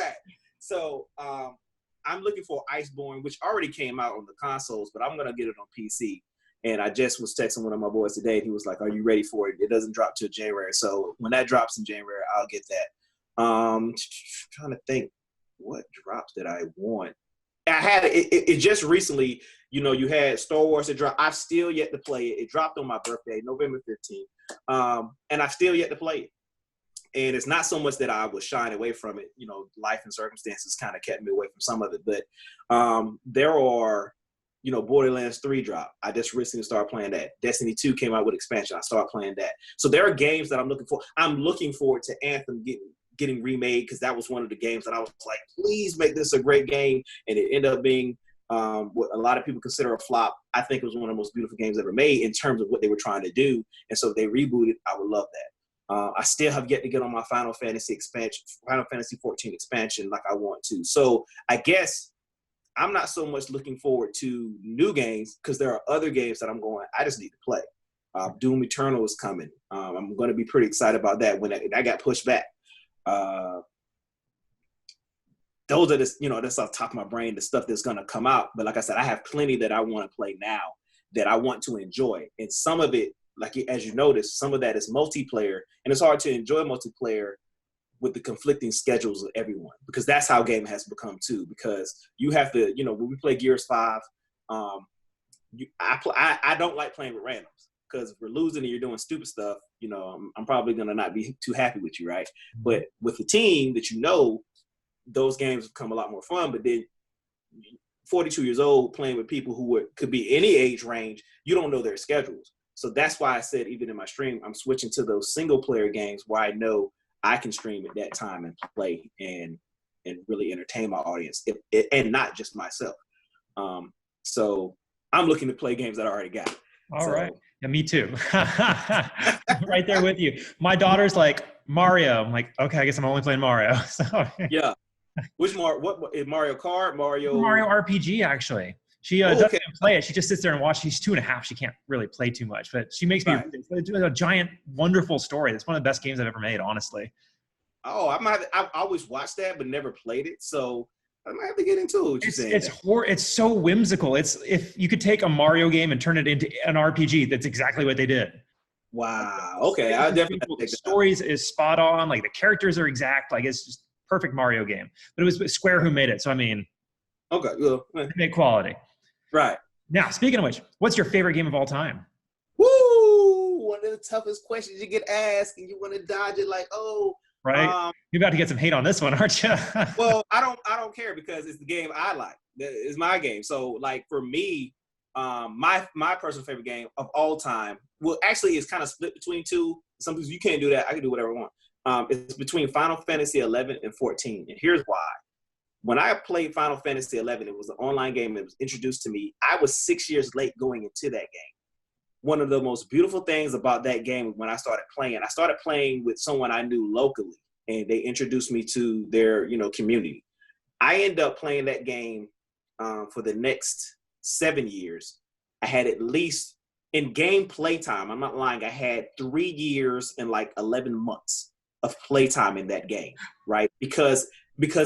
Speaker 2: So I'm looking for Iceborne, which already came out on the consoles, but I'm going to get it on PC. And I just was texting one of my boys today, and he was like, are you ready for it? It doesn't drop till January. So when that drops in January, I'll get that. Trying to think what drops that I want. I had it just recently, you know, you had Star Wars that dropped. I've still yet to play it. It dropped on my birthday, November 15th. And I've still yet to play it. And it's not so much that I was shying away from it. You know, life and circumstances kind of kept me away from some of it. But there are, Borderlands 3 dropped. I just recently started playing that. Destiny 2 came out with expansion. I started playing that. So there are games that I'm looking for. I'm looking forward to Anthem getting remade, because that was one of the games that I was like, please make this a great game. And it ended up being what a lot of people consider a flop. I think it was one of the most beautiful games ever made in terms of what they were trying to do. And so if they rebooted, I would love that. I still have yet to get on my Final Fantasy 14 expansion like I want to. So I guess I'm not so much looking forward to new games, because there are other games that I just need to play. Doom Eternal is coming. I'm going to be pretty excited about that when I got pushed back. Those are that's off the top of my brain, the stuff that's going to come out. But like I said, I have plenty that I want to play now that I want to enjoy. And some of it, like as you notice, some of that is multiplayer, and it's hard to enjoy multiplayer with the conflicting schedules of everyone, because that's how gaming has become too. Because you have to, when we play Gears 5, I don't like playing with randoms, because if we're losing and you're doing stupid stuff, I'm probably gonna not be too happy with you, right? But with the team that those games become a lot more fun. But then 42 years old playing with people who could be any age range, you don't know their schedules. So that's why I said, even in my stream, I'm switching to those single player games where I know I can stream at that time and play and really entertain my audience, and not just myself. So I'm looking to play games that I already got.
Speaker 3: All right. Yeah, me too. Right there with you. My daughter's like, Mario. I'm like, okay, I guess I'm only playing Mario. So
Speaker 2: yeah. Which what is Mario Kart? Mario
Speaker 3: RPG, actually. She doesn't even play it. She just sits there and watches. She's 2.5. She can't really play too much, but she makes me it's a giant, wonderful story. It's one of the best games I've ever made, honestly.
Speaker 2: Oh, I've always watched that, but never played it. So I might have to get into it.
Speaker 3: It's so whimsical. It's if you could take a Mario game and turn it into an RPG, that's exactly what they did.
Speaker 2: Wow. Okay. I definitely
Speaker 3: the stories is spot on. Like the characters are exact. Like it's just perfect Mario game. But it was Square who made it. So I mean,
Speaker 2: okay, well,
Speaker 3: they made quality.
Speaker 2: Right.
Speaker 3: Now, speaking of which, what's your favorite game of all time?
Speaker 2: Woo! One of the toughest questions you get asked, and you want to dodge it like, oh.
Speaker 3: Right. You're about to get some hate on this one, aren't you?
Speaker 2: Well, I don't care, because it's the game I like. It's my game. So, like for me, my personal favorite game of all time, well, actually, it's kind of split between two. Sometimes you can't do that. I can do whatever I want. It's between Final Fantasy 11 and 14, and here's why. When I played Final Fantasy 11, it was an online game that was introduced to me. I was 6 years late going into that game. One of the most beautiful things about that game when I started playing with someone I knew locally, and they introduced me to their, community. I ended up playing that game for the next 7 years. I had at least, in game playtime, I'm not lying, I had 3 years and like 11 months of playtime in that game, right? Because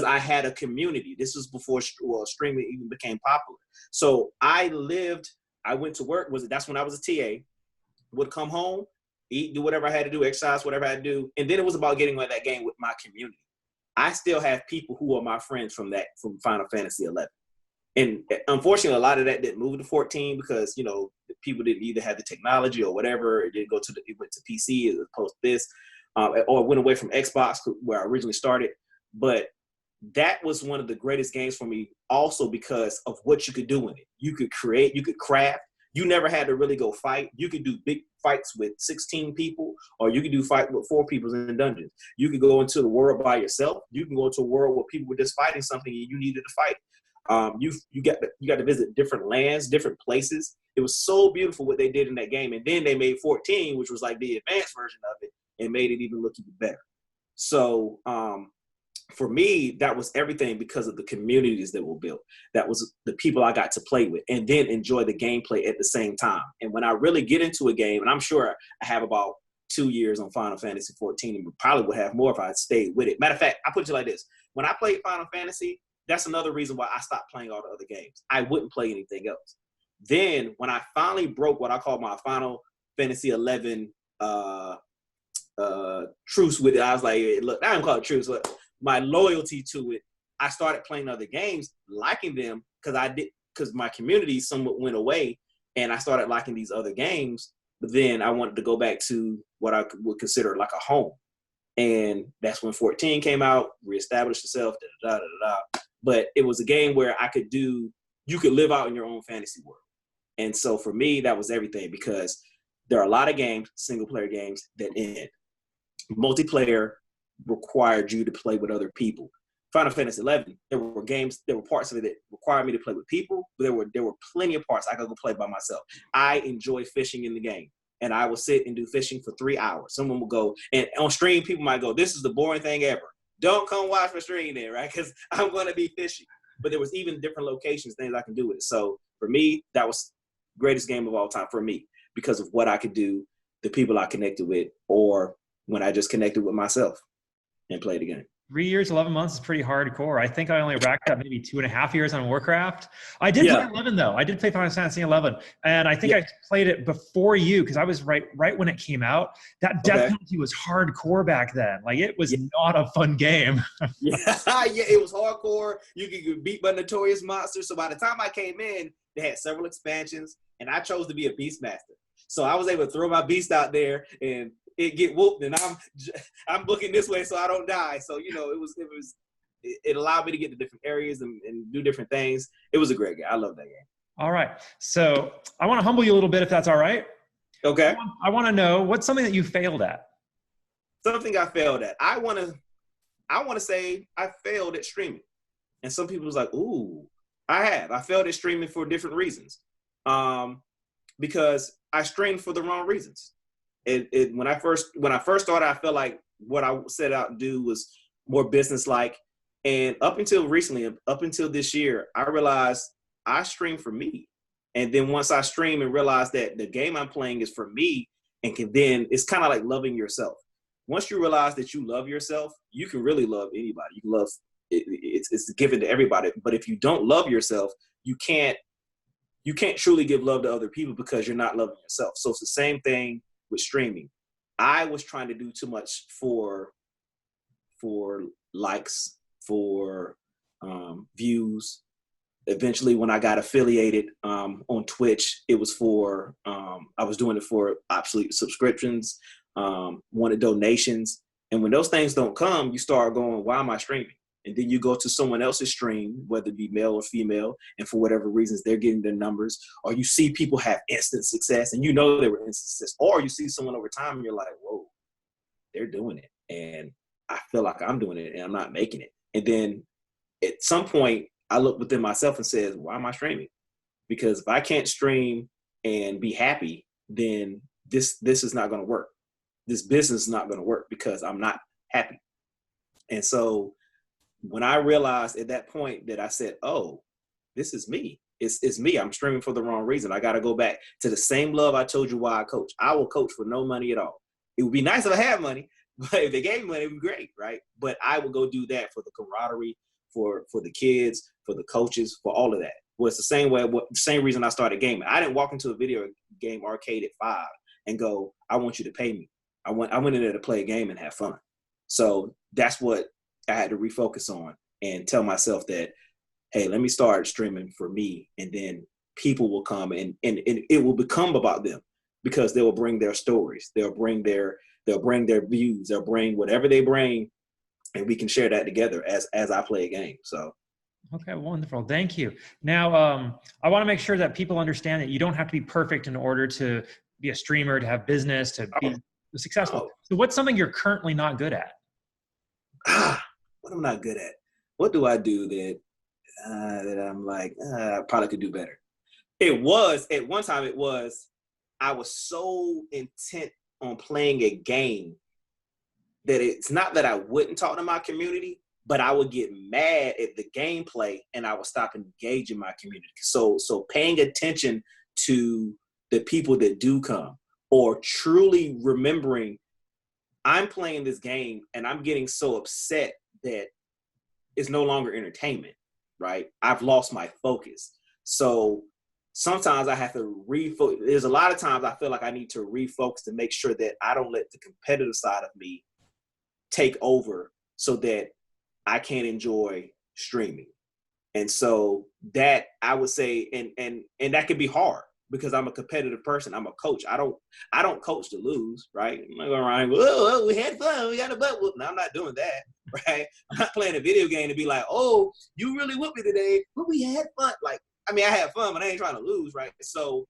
Speaker 2: I had a community. This was before streaming even became popular. So I went to work. That's when I was a TA. Would come home, eat, do whatever I had to do, exercise, whatever I had to do. And then it was about getting on that game with my community. I still have people who are my friends from Final Fantasy 11. And unfortunately, a lot of that didn't move to 14 because, people didn't either have the technology or whatever. It went to PC as opposed to this, or went away from Xbox where I originally started. But that was one of the greatest games for me also because of what you could do in it. You could create, you could craft. You never had to really go fight. You could do big fights with 16 people, or you could do fight with 4 people in dungeons. You could go into the world by yourself. You can go into a world where people were just fighting something and you needed to fight. You got to visit different lands, different places. It was so beautiful what they did in that game. And then they made 14, which was like the advanced version of it, and made it even look even better. So for me, that was everything because of the communities that were built. That was the people I got to play with and then enjoy the gameplay at the same time. And when I really get into a game, and I'm sure I have about 2 years on Final Fantasy 14 and probably would have more if I had stayed with it. Matter of fact, I put it like this. When I played Final Fantasy, that's another reason why I stopped playing all the other games. I wouldn't play anything else. Then when I finally broke what I call my Final Fantasy 11 truce with it, I was like, hey, look, I don't call it truce, but my loyalty to it, I started playing other games, liking them because my community somewhat went away, and I started liking these other games. But then I wanted to go back to what I would consider like a home, and that's when 14 came out, reestablished itself. But it was a game where I could do you could live out in your own fantasy world. And so for me, that was everything, because there are a lot of games, single player games, that end. Multiplayer required you to play with other people. Final Fantasy XI, there were parts of it that required me to play with people, but there were plenty of parts I could go play by myself. I enjoy fishing in the game, and I will sit and do fishing for 3 hours. Someone will go, and on stream, people might go, this is the boring thing ever. Don't come watch my stream then, right? Because I'm going to be fishing. But there was even different locations, things I can do with it. So for me, that was the greatest game of all time for me, because of what I could do, the people I connected with, or when I just connected with myself and played the game.
Speaker 3: 3 years, 11 months is pretty hardcore. I think I only racked up maybe 2.5 years on Warcraft. I did play 11 though. I did play Final Fantasy 11, and I think I played it before you, because I was right when it came out. That death penalty was hardcore back then. Like, it was not a fun game.
Speaker 2: Yeah, it was hardcore. You could get beat by notorious monsters. So by the time I came in, they had several expansions, and I chose to be a Beastmaster. So I was able to throw my beast out there and it get whooped, and I'm looking this way so I don't die. So, you know, it allowed me to get to different areas and do different things. It was a great game. I love that game.
Speaker 3: All right. So I want to humble you a little bit, if that's all right.
Speaker 2: Okay.
Speaker 3: I want to know, what's something that you failed at?
Speaker 2: Something I failed at. I want to say I failed at streaming. And some people was like, ooh, I failed at streaming for different reasons. Because I streamed for the wrong reasons. When I first started, I felt like what I set out to do was more business-like. And up until recently, up until this year, I realized I stream for me. And then once I stream and realize that the game I'm playing is for me, and then it's kind of like loving yourself. Once you realize that you love yourself, you can really love anybody. You can love it's given to everybody. But if you don't love yourself, you can't truly give love to other people, because you're not loving yourself. So it's the same thing with streaming. I was trying to do too much for likes, for views. Eventually, when I got affiliated on Twitch, it was for I was doing it for obsolete subscriptions, wanted donations. And when those things don't come, you start going, why am I streaming? And then you go to someone else's stream, whether it be male or female, and for whatever reasons, they're getting their numbers. Or you see people have instant success, and you know they were instant success. Or you see someone over time, and you're like, whoa, they're doing it. And I feel like I'm doing it, and I'm not making it. And then at some point, I look within myself and says, why am I streaming? Because if I can't stream and be happy, then this is not going to work. This business is not going to work, because I'm not happy. And so when I realized at that point that I said, oh, this is me. It's me. I'm streaming for the wrong reason. I got to go back to the same love I told you why I coach. I will coach for no money at all. It would be nice if I had money, but if they gave me money, it would be great, right? But I would go do that for the camaraderie, for the kids, for the coaches, for all of that. Well, it's the same reason I started gaming. I didn't walk into a video game arcade at 5 and go, I want you to pay me. I went in there to play a game and have fun. So that's what I had to refocus on and tell myself that, hey, let me start streaming for me, and then people will come and it will become about them, because they will bring their stories. They'll bring their views. They'll bring whatever they bring, and we can share that together as I play a game. So.
Speaker 3: Okay, wonderful. Thank you. Now, I want to make sure that people understand that you don't have to be perfect in order to be a streamer, to have business, to be successful. So what's something you're currently not good at?
Speaker 2: What am I not good at? What do I do that I'm like, I probably could do better? At one time, I was so intent on playing a game that it's not that I wouldn't talk to my community, but I would get mad at the gameplay and I would stop engaging my community. So paying attention to the people that do come, or truly remembering I'm playing this game and I'm getting so upset that it's no longer entertainment, right? I've lost my focus. So sometimes I have to refocus. There's a lot of times I feel like I need to refocus to make sure that I don't let the competitive side of me take over, so that I can't enjoy streaming. And so that, I would say, and that can be hard, because I'm a competitive person. I'm a coach. I don't coach to lose, right? I'm not going around, whoa, we had fun, we got a butt whoop. No, I'm not doing that, right? I'm not playing a video game to be like, oh, you really whooped me today, but we had fun. Like, I mean, I had fun, but I ain't trying to lose, right? So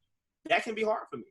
Speaker 2: that can be hard for me.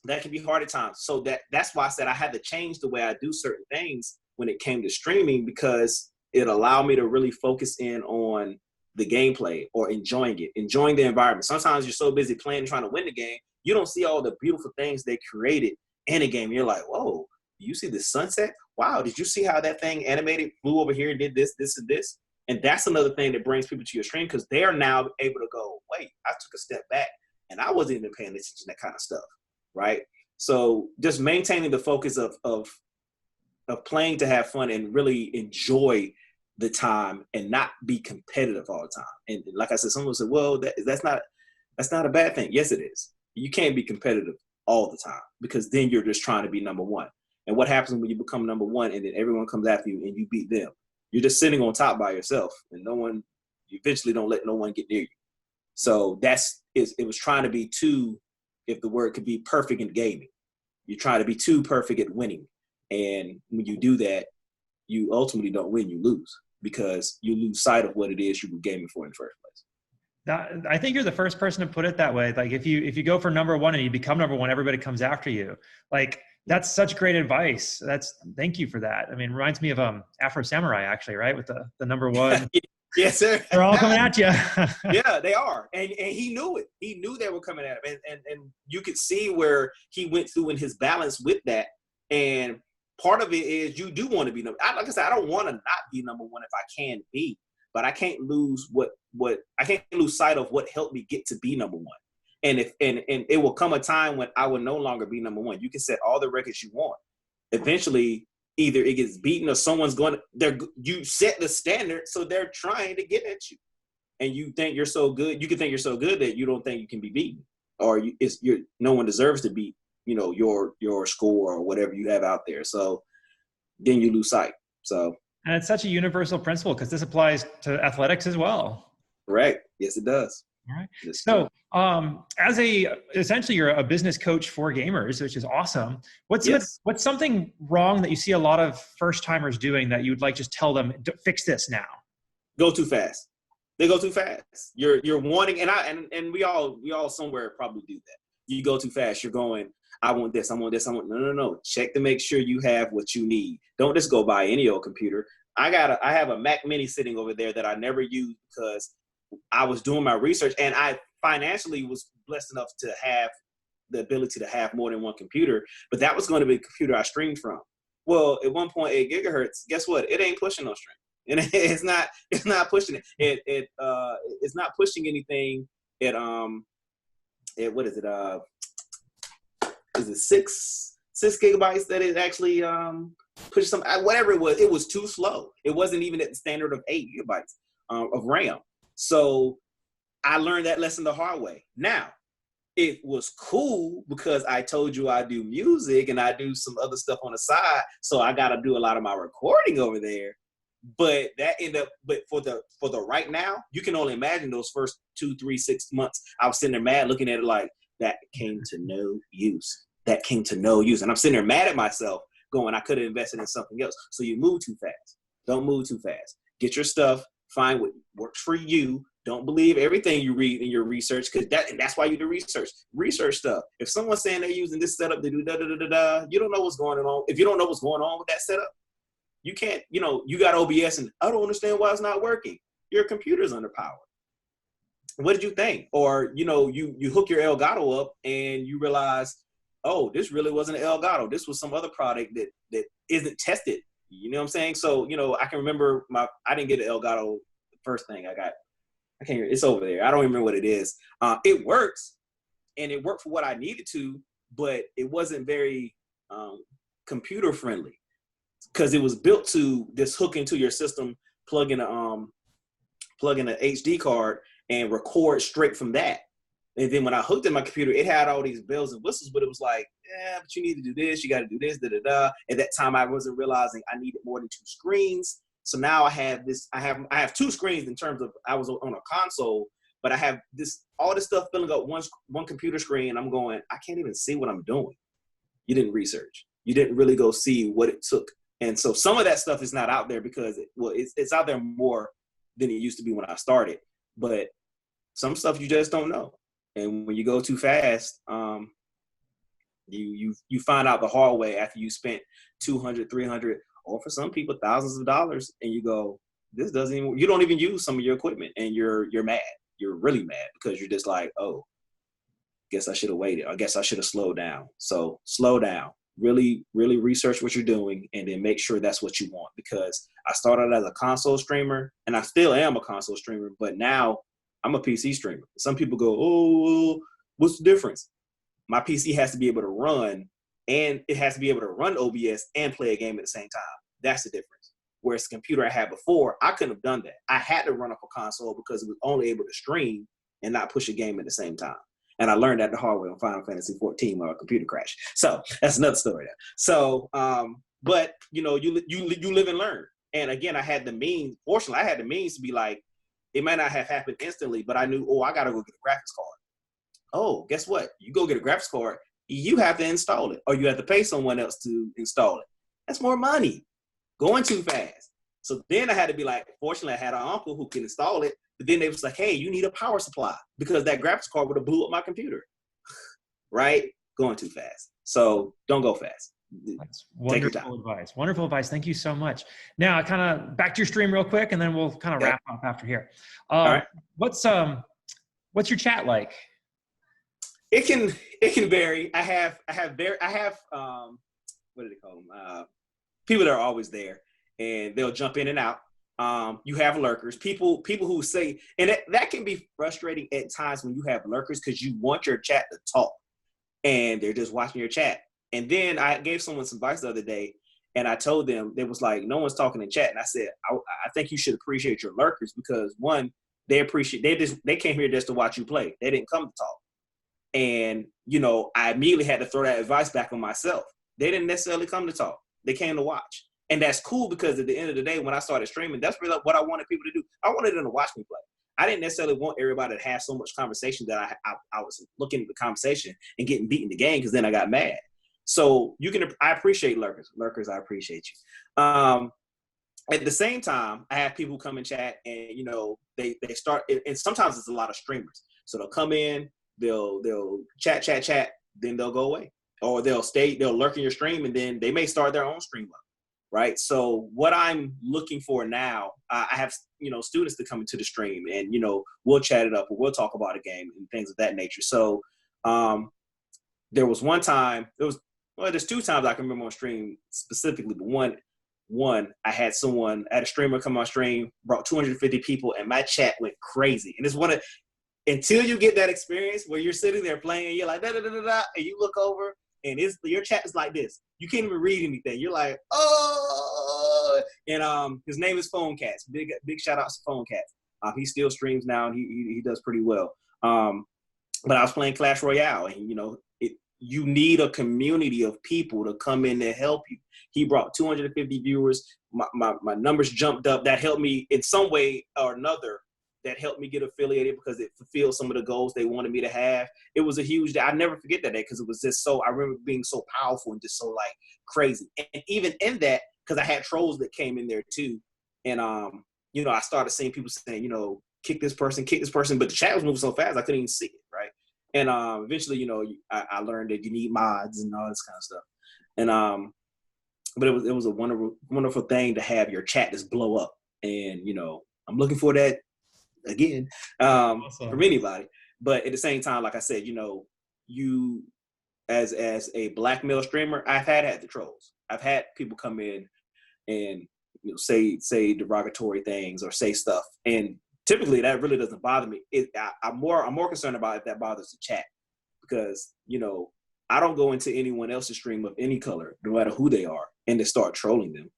Speaker 2: That can be hard at times. So that's why I said I had to change the way I do certain things when it came to streaming, because it allowed me to really focus in on the gameplay or enjoying the environment. Sometimes you're so busy playing and trying to win the game, you don't see all the beautiful things they created in a game. You're like, whoa, you see the sunset? Wow, did you see how that thing animated, flew over here and did this, this, and this? And that's another thing that brings people to your stream, because they are now able to go, wait, I took a step back and I wasn't even paying attention to that kind of stuff, right? So just maintaining the focus of playing to have fun and really enjoy the time and not be competitive all the time. And like I said, someone said, well, that's not a bad thing. Yes, it is. You can't be competitive all the time, because then you're just trying to be number one. And what happens when you become number one and then everyone comes after you and you beat them? You're just sitting on top by yourself, and you eventually don't let no one get near you. So it was trying to be too, if the word could be, perfect in gaming. You try to be too perfect at winning. And when you do that, you ultimately don't win, you lose, because you lose sight of what it is you were gaming for in the first place.
Speaker 3: I think you're the first person to put it that way. Like if you go for number one and you become number one, everybody comes after you. Like that's such great advice. Thank you for that. I mean, it reminds me of Afro Samurai, actually, right? With the number one.
Speaker 2: Yes, sir.
Speaker 3: They're all coming at you.
Speaker 2: Yeah, they are. And he knew it. He knew they were coming at him. And you could see where he went through in his balance with that. And part of it is you do want to be number. Like I said, I don't want to not be number one if I can be, but I can't lose I can't lose sight of what helped me get to be number one. And it will come a time when I will no longer be number one. You can set all the records you want. Eventually, either it gets beaten or someone's going to, you set the standard, so they're trying to get at you. And you think you're so good, you can think you're so good that you don't think you can be beaten, or no one deserves to beat, your score or whatever you have out there. So then you lose sight. So.
Speaker 3: And it's such a universal principle, because this applies to athletics as well.
Speaker 2: Correct. Yes, it does.
Speaker 3: All right.
Speaker 2: Yes,
Speaker 3: so essentially you're a business coach for gamers, which is awesome. What's something wrong that you see a lot of first timers doing that you'd like just tell them, fix this now? Go
Speaker 2: too fast. They go too fast. You're wanting, and we all somewhere probably do that. You go too fast. You're going, I want this, I want this, I want, no. Check to make sure you have what you need. Don't just go buy any old computer. I have a Mac Mini sitting over there that I never use because I was doing my research, and I financially was blessed enough to have the ability to have more than one computer, but that was going to be a computer I streamed from. Well, at 1.8 gigahertz, guess what? It ain't pushing no stream. And it's not pushing it. It's not pushing anything at what is it? Is it six gigabytes that it actually pushes some, whatever it was too slow. It wasn't even at the standard of 8 gigabytes of RAM. So I learned that lesson the hard way. Now, it was cool because I told you I do music and I do some other stuff on the side. So I got to do a lot of my recording over there. But for the right now, you can only imagine those first 2, 3, 6 months. I was sitting there mad looking at it like, that came to no use. That came to no use. And I'm sitting there mad at myself going, I could have invested in something else. So you move too fast. Don't move too fast. Get your stuff. Find what works for you. Don't believe everything you read in your research, because that's why you do research. Research stuff. If someone's saying they're using this setup to do da-da-da-da-da, you don't know what's going on. If you don't know what's going on with that setup, you can't, you got OBS and I don't understand why it's not working. Your computer's underpowered. What did you think? Or, you hook your Elgato up and you realize, oh, this really wasn't an Elgato. This was some other product that isn't tested. You know what I'm saying? So, I can remember I didn't get an Elgato the first thing I got. I can't hear it. It's over there. I don't even remember what it is. It works, and it worked for what I needed to, but it wasn't very computer friendly because it was built to this hook into your system, plug in a HD card, and record straight from that. And then when I hooked in my computer, it had all these bells and whistles, but it was like, yeah, but you need to do this, you got to do this, da-da-da. At that time, I wasn't realizing I needed more than 2 screens. So now I have 2 screens in terms of, I was on a console, but I have all this stuff filling up one computer screen. I'm going, I can't even see what I'm doing. You didn't research. You didn't really go see what it took. And so some of that stuff is not out there because it's out there more than it used to be when I started. But some stuff you just don't know. And when you go too fast, you find out the hard way after you spent 200, 300, or for some people, thousands of dollars, and you go, this doesn't even, you don't even use some of your equipment, and you're mad. You're really mad because you're just like, oh, guess I should have waited. I guess I should have slowed down. So slow down. Really, really research what you're doing, and then make sure that's what you want. Because I started as a console streamer, and I still am a console streamer, but now I'm a PC streamer. Some people go, oh, what's the difference? My PC has to be able to run, and it has to be able to run OBS and play a game at the same time. That's the difference. Whereas the computer I had before, I couldn't have done that. I had to run off a console because it was only able to stream and not push a game at the same time. And I learned that the hard way on Final Fantasy 14 when my computer crashed. So that's another story there. So, but you know, you live and learn. And again, I had the means. Fortunately, I had the means to be like, it might not have happened instantly, but I knew, oh, I got to go get a graphics card. Oh, guess what? You go get a graphics card, you have to install it, or you have to pay someone else to install it. That's more money. Going too fast. So then I had to be like, fortunately, I had an uncle who can install it. But then they was like, hey, you need a power supply, because that graphics card would have blew up my computer. Right? Going too fast. So don't go fast.
Speaker 3: That's wonderful advice. Wonderful advice. Thank you so much. Now, kind of back to your stream real quick, and then we'll kind of wrap up after here.
Speaker 2: All right.
Speaker 3: What's your chat like?
Speaker 2: It can vary. I have what do they call them? People that are always there, and they'll jump in and out. You have lurkers, people who say, and that can be frustrating at times when you have lurkers, because you want your chat to talk, and they're just watching your chat. And then I gave someone some advice the other day, and I told them, they was like, no one's talking in chat. And I said, I think you should appreciate your lurkers, because one, they came here just to watch you play. They didn't come to talk. And, you know, I immediately had to throw that advice back on myself. They didn't necessarily come to talk. They came to watch. And that's cool, because at the end of the day, when I started streaming, that's really what I wanted people to do. I wanted them to watch me play. I didn't necessarily want everybody to have so much conversation that I was looking at the conversation and getting beat in the game, because then I got mad. So I appreciate lurkers. Lurkers, I appreciate you. At the same time, I have people come in chat, and, you know, they start, and sometimes it's a lot of streamers. So they'll come in, they'll chat, then they'll go away. Or they'll lurk in your stream, and then they may start their own stream up. Right. So what I'm looking for now, I have, you know, students to come into the stream, and, you know, we'll chat it up, or we'll talk about a game and things of that nature. So there was one time, there's two times I can remember on stream specifically, but one, I had a streamer come on stream, brought 250 people, and my chat went crazy. And it's until you get that experience where you're sitting there playing, and you're like, da, da, da, da, da, and you look over, and your chat is like this. You can't even read anything. You're like, oh, and his name is Phone Cats. Big shout out to Phone Cats. He still streams now, and he does pretty well. But I was playing Clash Royale, and, you know, you need a community of people to come in and help you. He brought 250 viewers. My numbers jumped up. That helped me in some way or another. That helped me get affiliated, because it fulfilled some of the goals they wanted me to have. It was a huge day. I never forget that day, because it was just I remember being so powerful and just so like crazy. And even in that, because I had trolls that came in there too. And, you know, I started seeing people saying, you know, kick this person, but the chat was moving so fast, I couldn't even see it. Right. And eventually, you know, I learned that you need mods and all this kind of stuff. And, but it was a wonderful thing to have your chat just blow up. And, you know, I'm looking for that again, awesome. From anybody. But at the same time, like I said, you know, you as a black male streamer, I've had the trolls. I've had people come in and, you know, say derogatory things or say stuff, and typically that really doesn't bother me. I'm more concerned about if that bothers the chat, because, you know, I don't go into anyone else's stream of any color, no matter who they are, and to start trolling them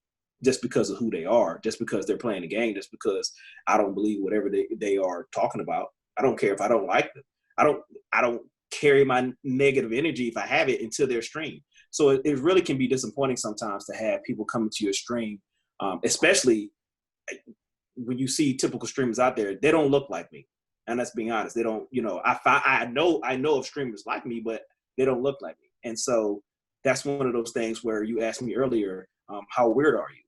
Speaker 2: just because of who they are, just because they're playing the game, just because I don't believe whatever they are talking about. I don't care if I don't like them. I don't carry my negative energy if I have it into their stream. So it really can be disappointing sometimes to have people come into your stream, especially when you see typical streamers out there. They don't look like me, and let's be honest. They don't. You know, I know of streamers like me, but they don't look like me. And so that's one of those things where you asked me earlier, how weird are you?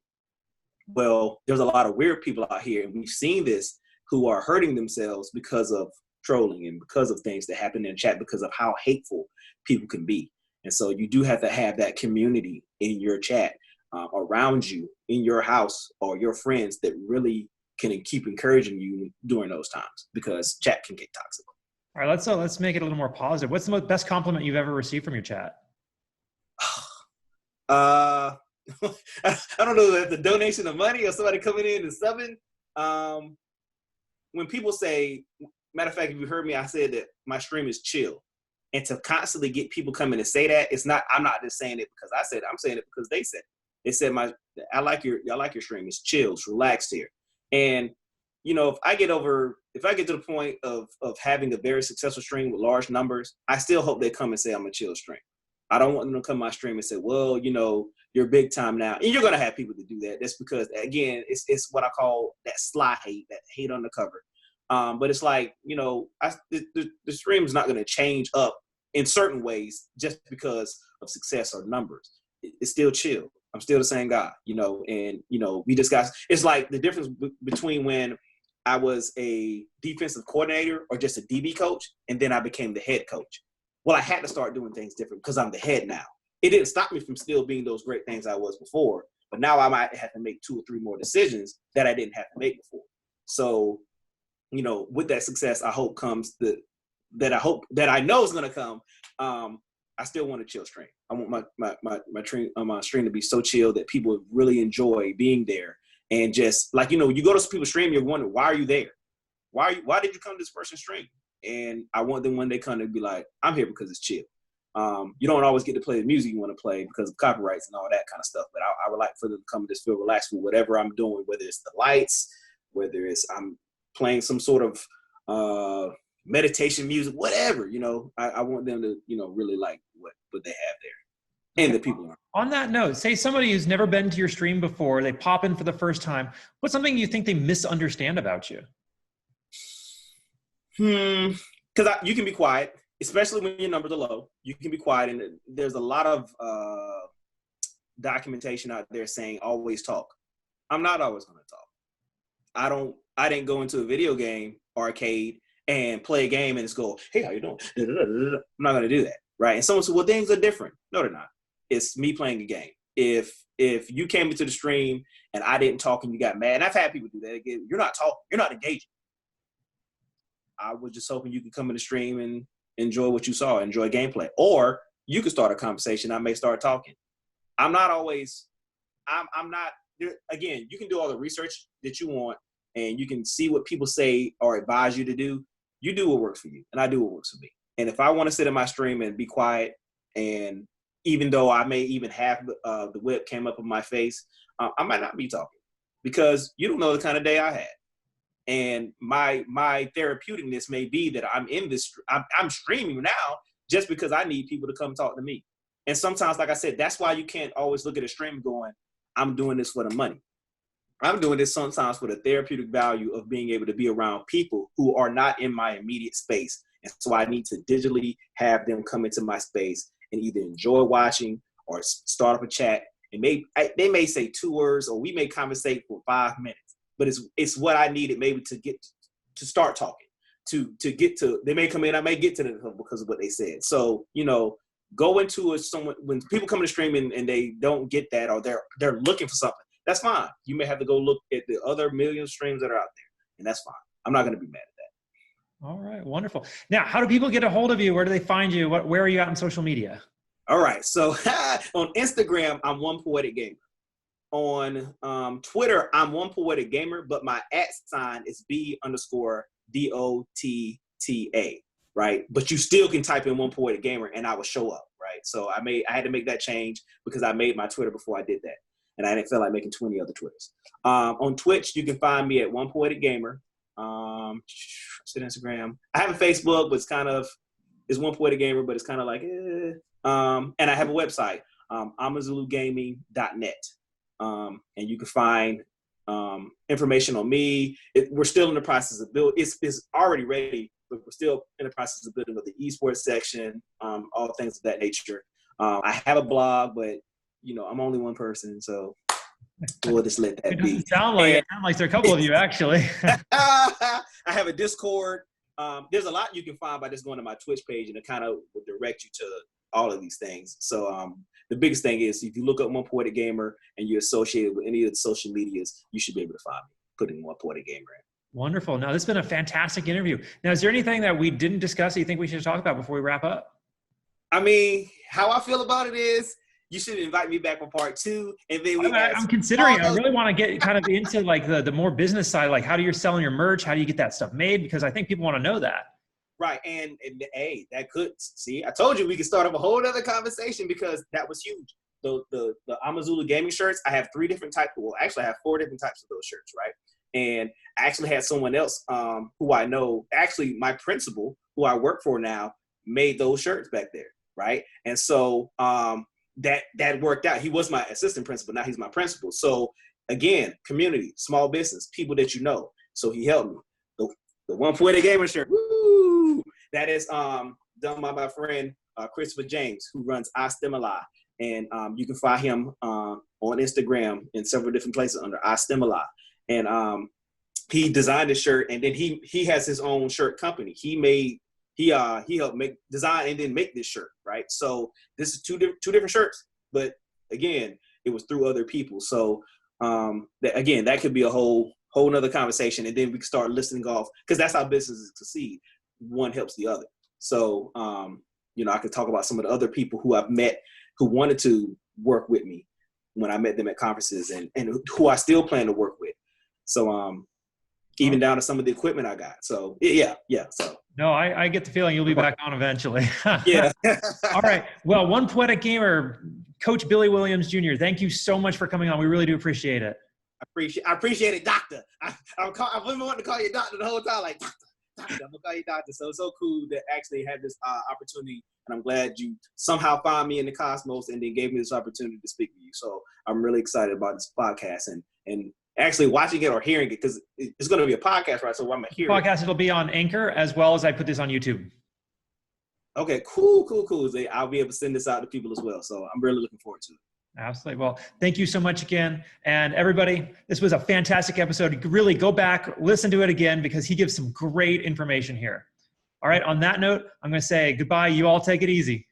Speaker 2: Well, there's a lot of weird people out here, and we've seen this, who are hurting themselves because of trolling and because of things that happen in chat, because of how hateful people can be. And so you do have to have that community in your chat around you, in your house, or your friends that really can keep encouraging you during those times, because chat can get toxic.
Speaker 3: All right, let's make it a little more positive. What's the best compliment you've ever received from your chat?
Speaker 2: I don't know if the donation of money or somebody coming in and subbing. When people say, matter of fact, if you heard me, I said that my stream is chill. And to constantly get people coming and say that, I'm not just saying it because I said it, I'm saying it because they said it. They said I like your stream. It's chill, it's relaxed here. And if I get to the point of having a very successful stream with large numbers, I still hope they come and say I'm a chill stream. I don't want them to come to my stream and say, well, you're big time now. And you're going to have people that do that. That's because, again, it's what I call that sly hate, that hate undercover. But it's like, the stream is not going to change up in certain ways just because of success or numbers. It's still chill. I'm still the same guy, and, we just got, it's like the difference between when I was a defensive coordinator or just a DB coach, and then I became the head coach. Well, I had to start doing things different because I'm the head now. It didn't stop me from still being those great things I was before, but now I might have to make 2 or 3 more decisions that I didn't have to make before. So, with that success, I hope comes that I know is going to come. I still want a chill stream. I want my stream to be so chill that people really enjoy being there. And just like, you go to people's stream, you're wondering, why are you there? Why did you come to this person's stream? And I want them when they come to be like, I'm here because it's chill. You don't always get to play the music you want to play because of copyrights and all that kind of stuff. But I would like for them to come and just feel relaxed with whatever I'm doing, whether it's the lights, whether it's I'm playing some sort of meditation music, whatever, I want them to, really like what they have there and the people around.
Speaker 3: On that note, say somebody who's never been to your stream before, they pop in for the first time. What's something you think they misunderstand about you?
Speaker 2: Because you can be quiet, especially when your numbers are low. You can be quiet, and there's a lot of documentation out there saying always talk. I'm not always going to talk. I didn't go into a video game arcade and play a game and just go, hey, how you doing? I'm not going to do that, right? And someone said, well, things are different. No, they're not. It's me playing a game. If you came into the stream and I didn't talk and you got mad, and I've had people do that. Again, you're not talking. You're not engaging. I was just hoping you could come in the stream and enjoy what you saw, enjoy gameplay. Or you could start a conversation. I may start talking. I'm not, again, you can do all the research that you want and you can see what people say or advise you to do. You do what works for you, and I do what works for me. And if I want to sit in my stream and be quiet, and even though I may even have the whip came up in my face, I might not be talking because you don't know the kind of day I had. And my therapeuticness may be that I'm in this, I'm streaming now just because I need people to come talk to me. And sometimes, like I said, that's why you can't always look at a stream going, I'm doing this for the money. I'm doing this sometimes for the therapeutic value of being able to be around people who are not in my immediate space. And so I need to digitally have them come into my space and either enjoy watching or start up a chat. And they may say 2 words, or we may conversate for 5 minutes. But it's what I needed maybe to start talking, to get to, they may come in, I may get to them because of what they said. So, go into when people come to the stream and they don't get that, or they're looking for something, that's fine. You may have to go look at the other million streams that are out there, and that's fine. I'm not going to be mad at that.
Speaker 3: All right, wonderful. Now, how do people get a hold of you? Where do they find you? Where are you at on social media?
Speaker 2: All right, so on Instagram, I'm OnePoeticGamer. On Twitter, I'm OnePoeticGamer, but my @ is B_DOTTA, right? But you still can type in OnePoeticGamer and I will show up, right? So I had to make that change because I made my Twitter before I did that. And I didn't feel like making 20 other Twitters. On Twitch, you can find me at OnePoeticGamer. Instagram. I have a Facebook, but it's OnePoeticGamer, but it's kind of like, and I have a website, amazulugaming.net. And you can find information on me. We're still in the process of building. It's already ready, but we're still in the process of building with the esports section, all things of that nature. I have a blog, but I'm only one person, so we'll just let that be.
Speaker 3: It sound like there are a couple of you, actually.
Speaker 2: I have a Discord. there's a lot you can find by just going to my Twitch page, and it kind of will direct you to all of these things. So the biggest thing is if you look up OnePoeticGamer and you're associated with any of the social medias, you should be able to find me, putting OnePoeticGamer in.
Speaker 3: Wonderful. Now, this has been a fantastic interview. Now, is there anything that we didn't discuss that you think we should talk about before we wrap up?
Speaker 2: I mean, how I feel about it is you should invite me back for part 2. And then
Speaker 3: I'm considering, I really want to get kind of into like the more business side, like how do you selling your merch? How do you get that stuff made? Because I think people want to know that.
Speaker 2: Right. And hey, that could, see, I told you we could start up a whole other conversation because that was huge. The Amazulu gaming shirts, I have 3 different types. Well, actually I have 4 different types of those shirts, right? And I actually had someone else who I know, actually my principal, who I work for now, made those shirts back there, right? And so that worked out. He was my assistant principal, now he's my principal. So again, community, small business, people that you know. So he helped me. The OnePoeticGamer shirt, woo! That is done by my friend Christopher James, who runs iStimuli. And you can find him on Instagram in several different places under iStimuli. And he designed the shirt, and then he has his own shirt company. He helped make, design, and then make this shirt, right? So this is two different shirts, but again, it was through other people. So that could be a whole nother conversation, and then we can start listing off, because that's how businesses succeed. One helps the other. So I could talk about some of the other people who I've met who wanted to work with me when I met them at conferences, and who I still plan to work with. So even down to some of the equipment I got. So yeah. So
Speaker 3: no, I get the feeling you'll be back on eventually.
Speaker 2: Yeah.
Speaker 3: All right. Well, One Poetic Gamer, Coach Billy Williams Jr., thank you so much for coming on. We really do appreciate it.
Speaker 2: I appreciate it, doctor. I've been wanting to call you doctor the whole time, like doctor. I'm gonna call you doctor. So it's so cool to actually have this opportunity, and I'm glad you somehow found me in the cosmos and then gave me this opportunity to speak with you. So I'm really excited about this podcast and actually watching it or hearing it, because it's going to be a podcast, right? So I'm gonna hear
Speaker 3: podcast. It'll be on Anchor as well as I put this on YouTube.
Speaker 2: Okay, cool. I'll be able to send this out to people as well. So I'm really looking forward to it.
Speaker 3: Absolutely. Well, thank you so much again. And everybody, this was a fantastic episode. Really go back, listen to it again, because he gives some great information here. All right. On that note, I'm going to say goodbye. You all take it easy.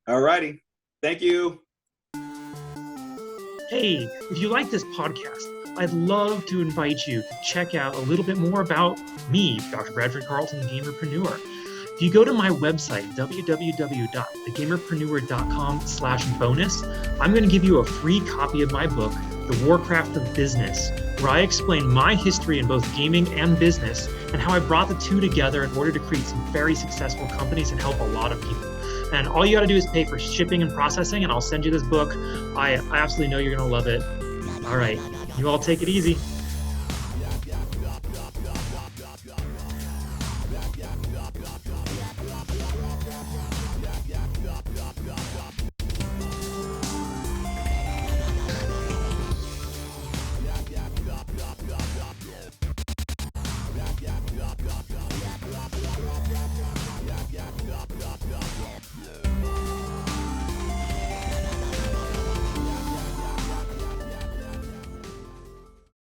Speaker 2: All righty. Thank you.
Speaker 1: Hey, if you like this podcast, I'd love to invite you to check out a little bit more about me, Dr. Bradford Carlton, Gamerpreneur. If you go to my website, www.thegamerpreneur.com/bonus, I'm going to give you a free copy of my book, The Warcraft of Business, where I explain my history in both gaming and business and how I brought the two together in order to create some very successful companies and help a lot of people. And all you got to do is pay for shipping and processing, and I'll send you this book. I absolutely know you're going to love it. All right, you all take it easy.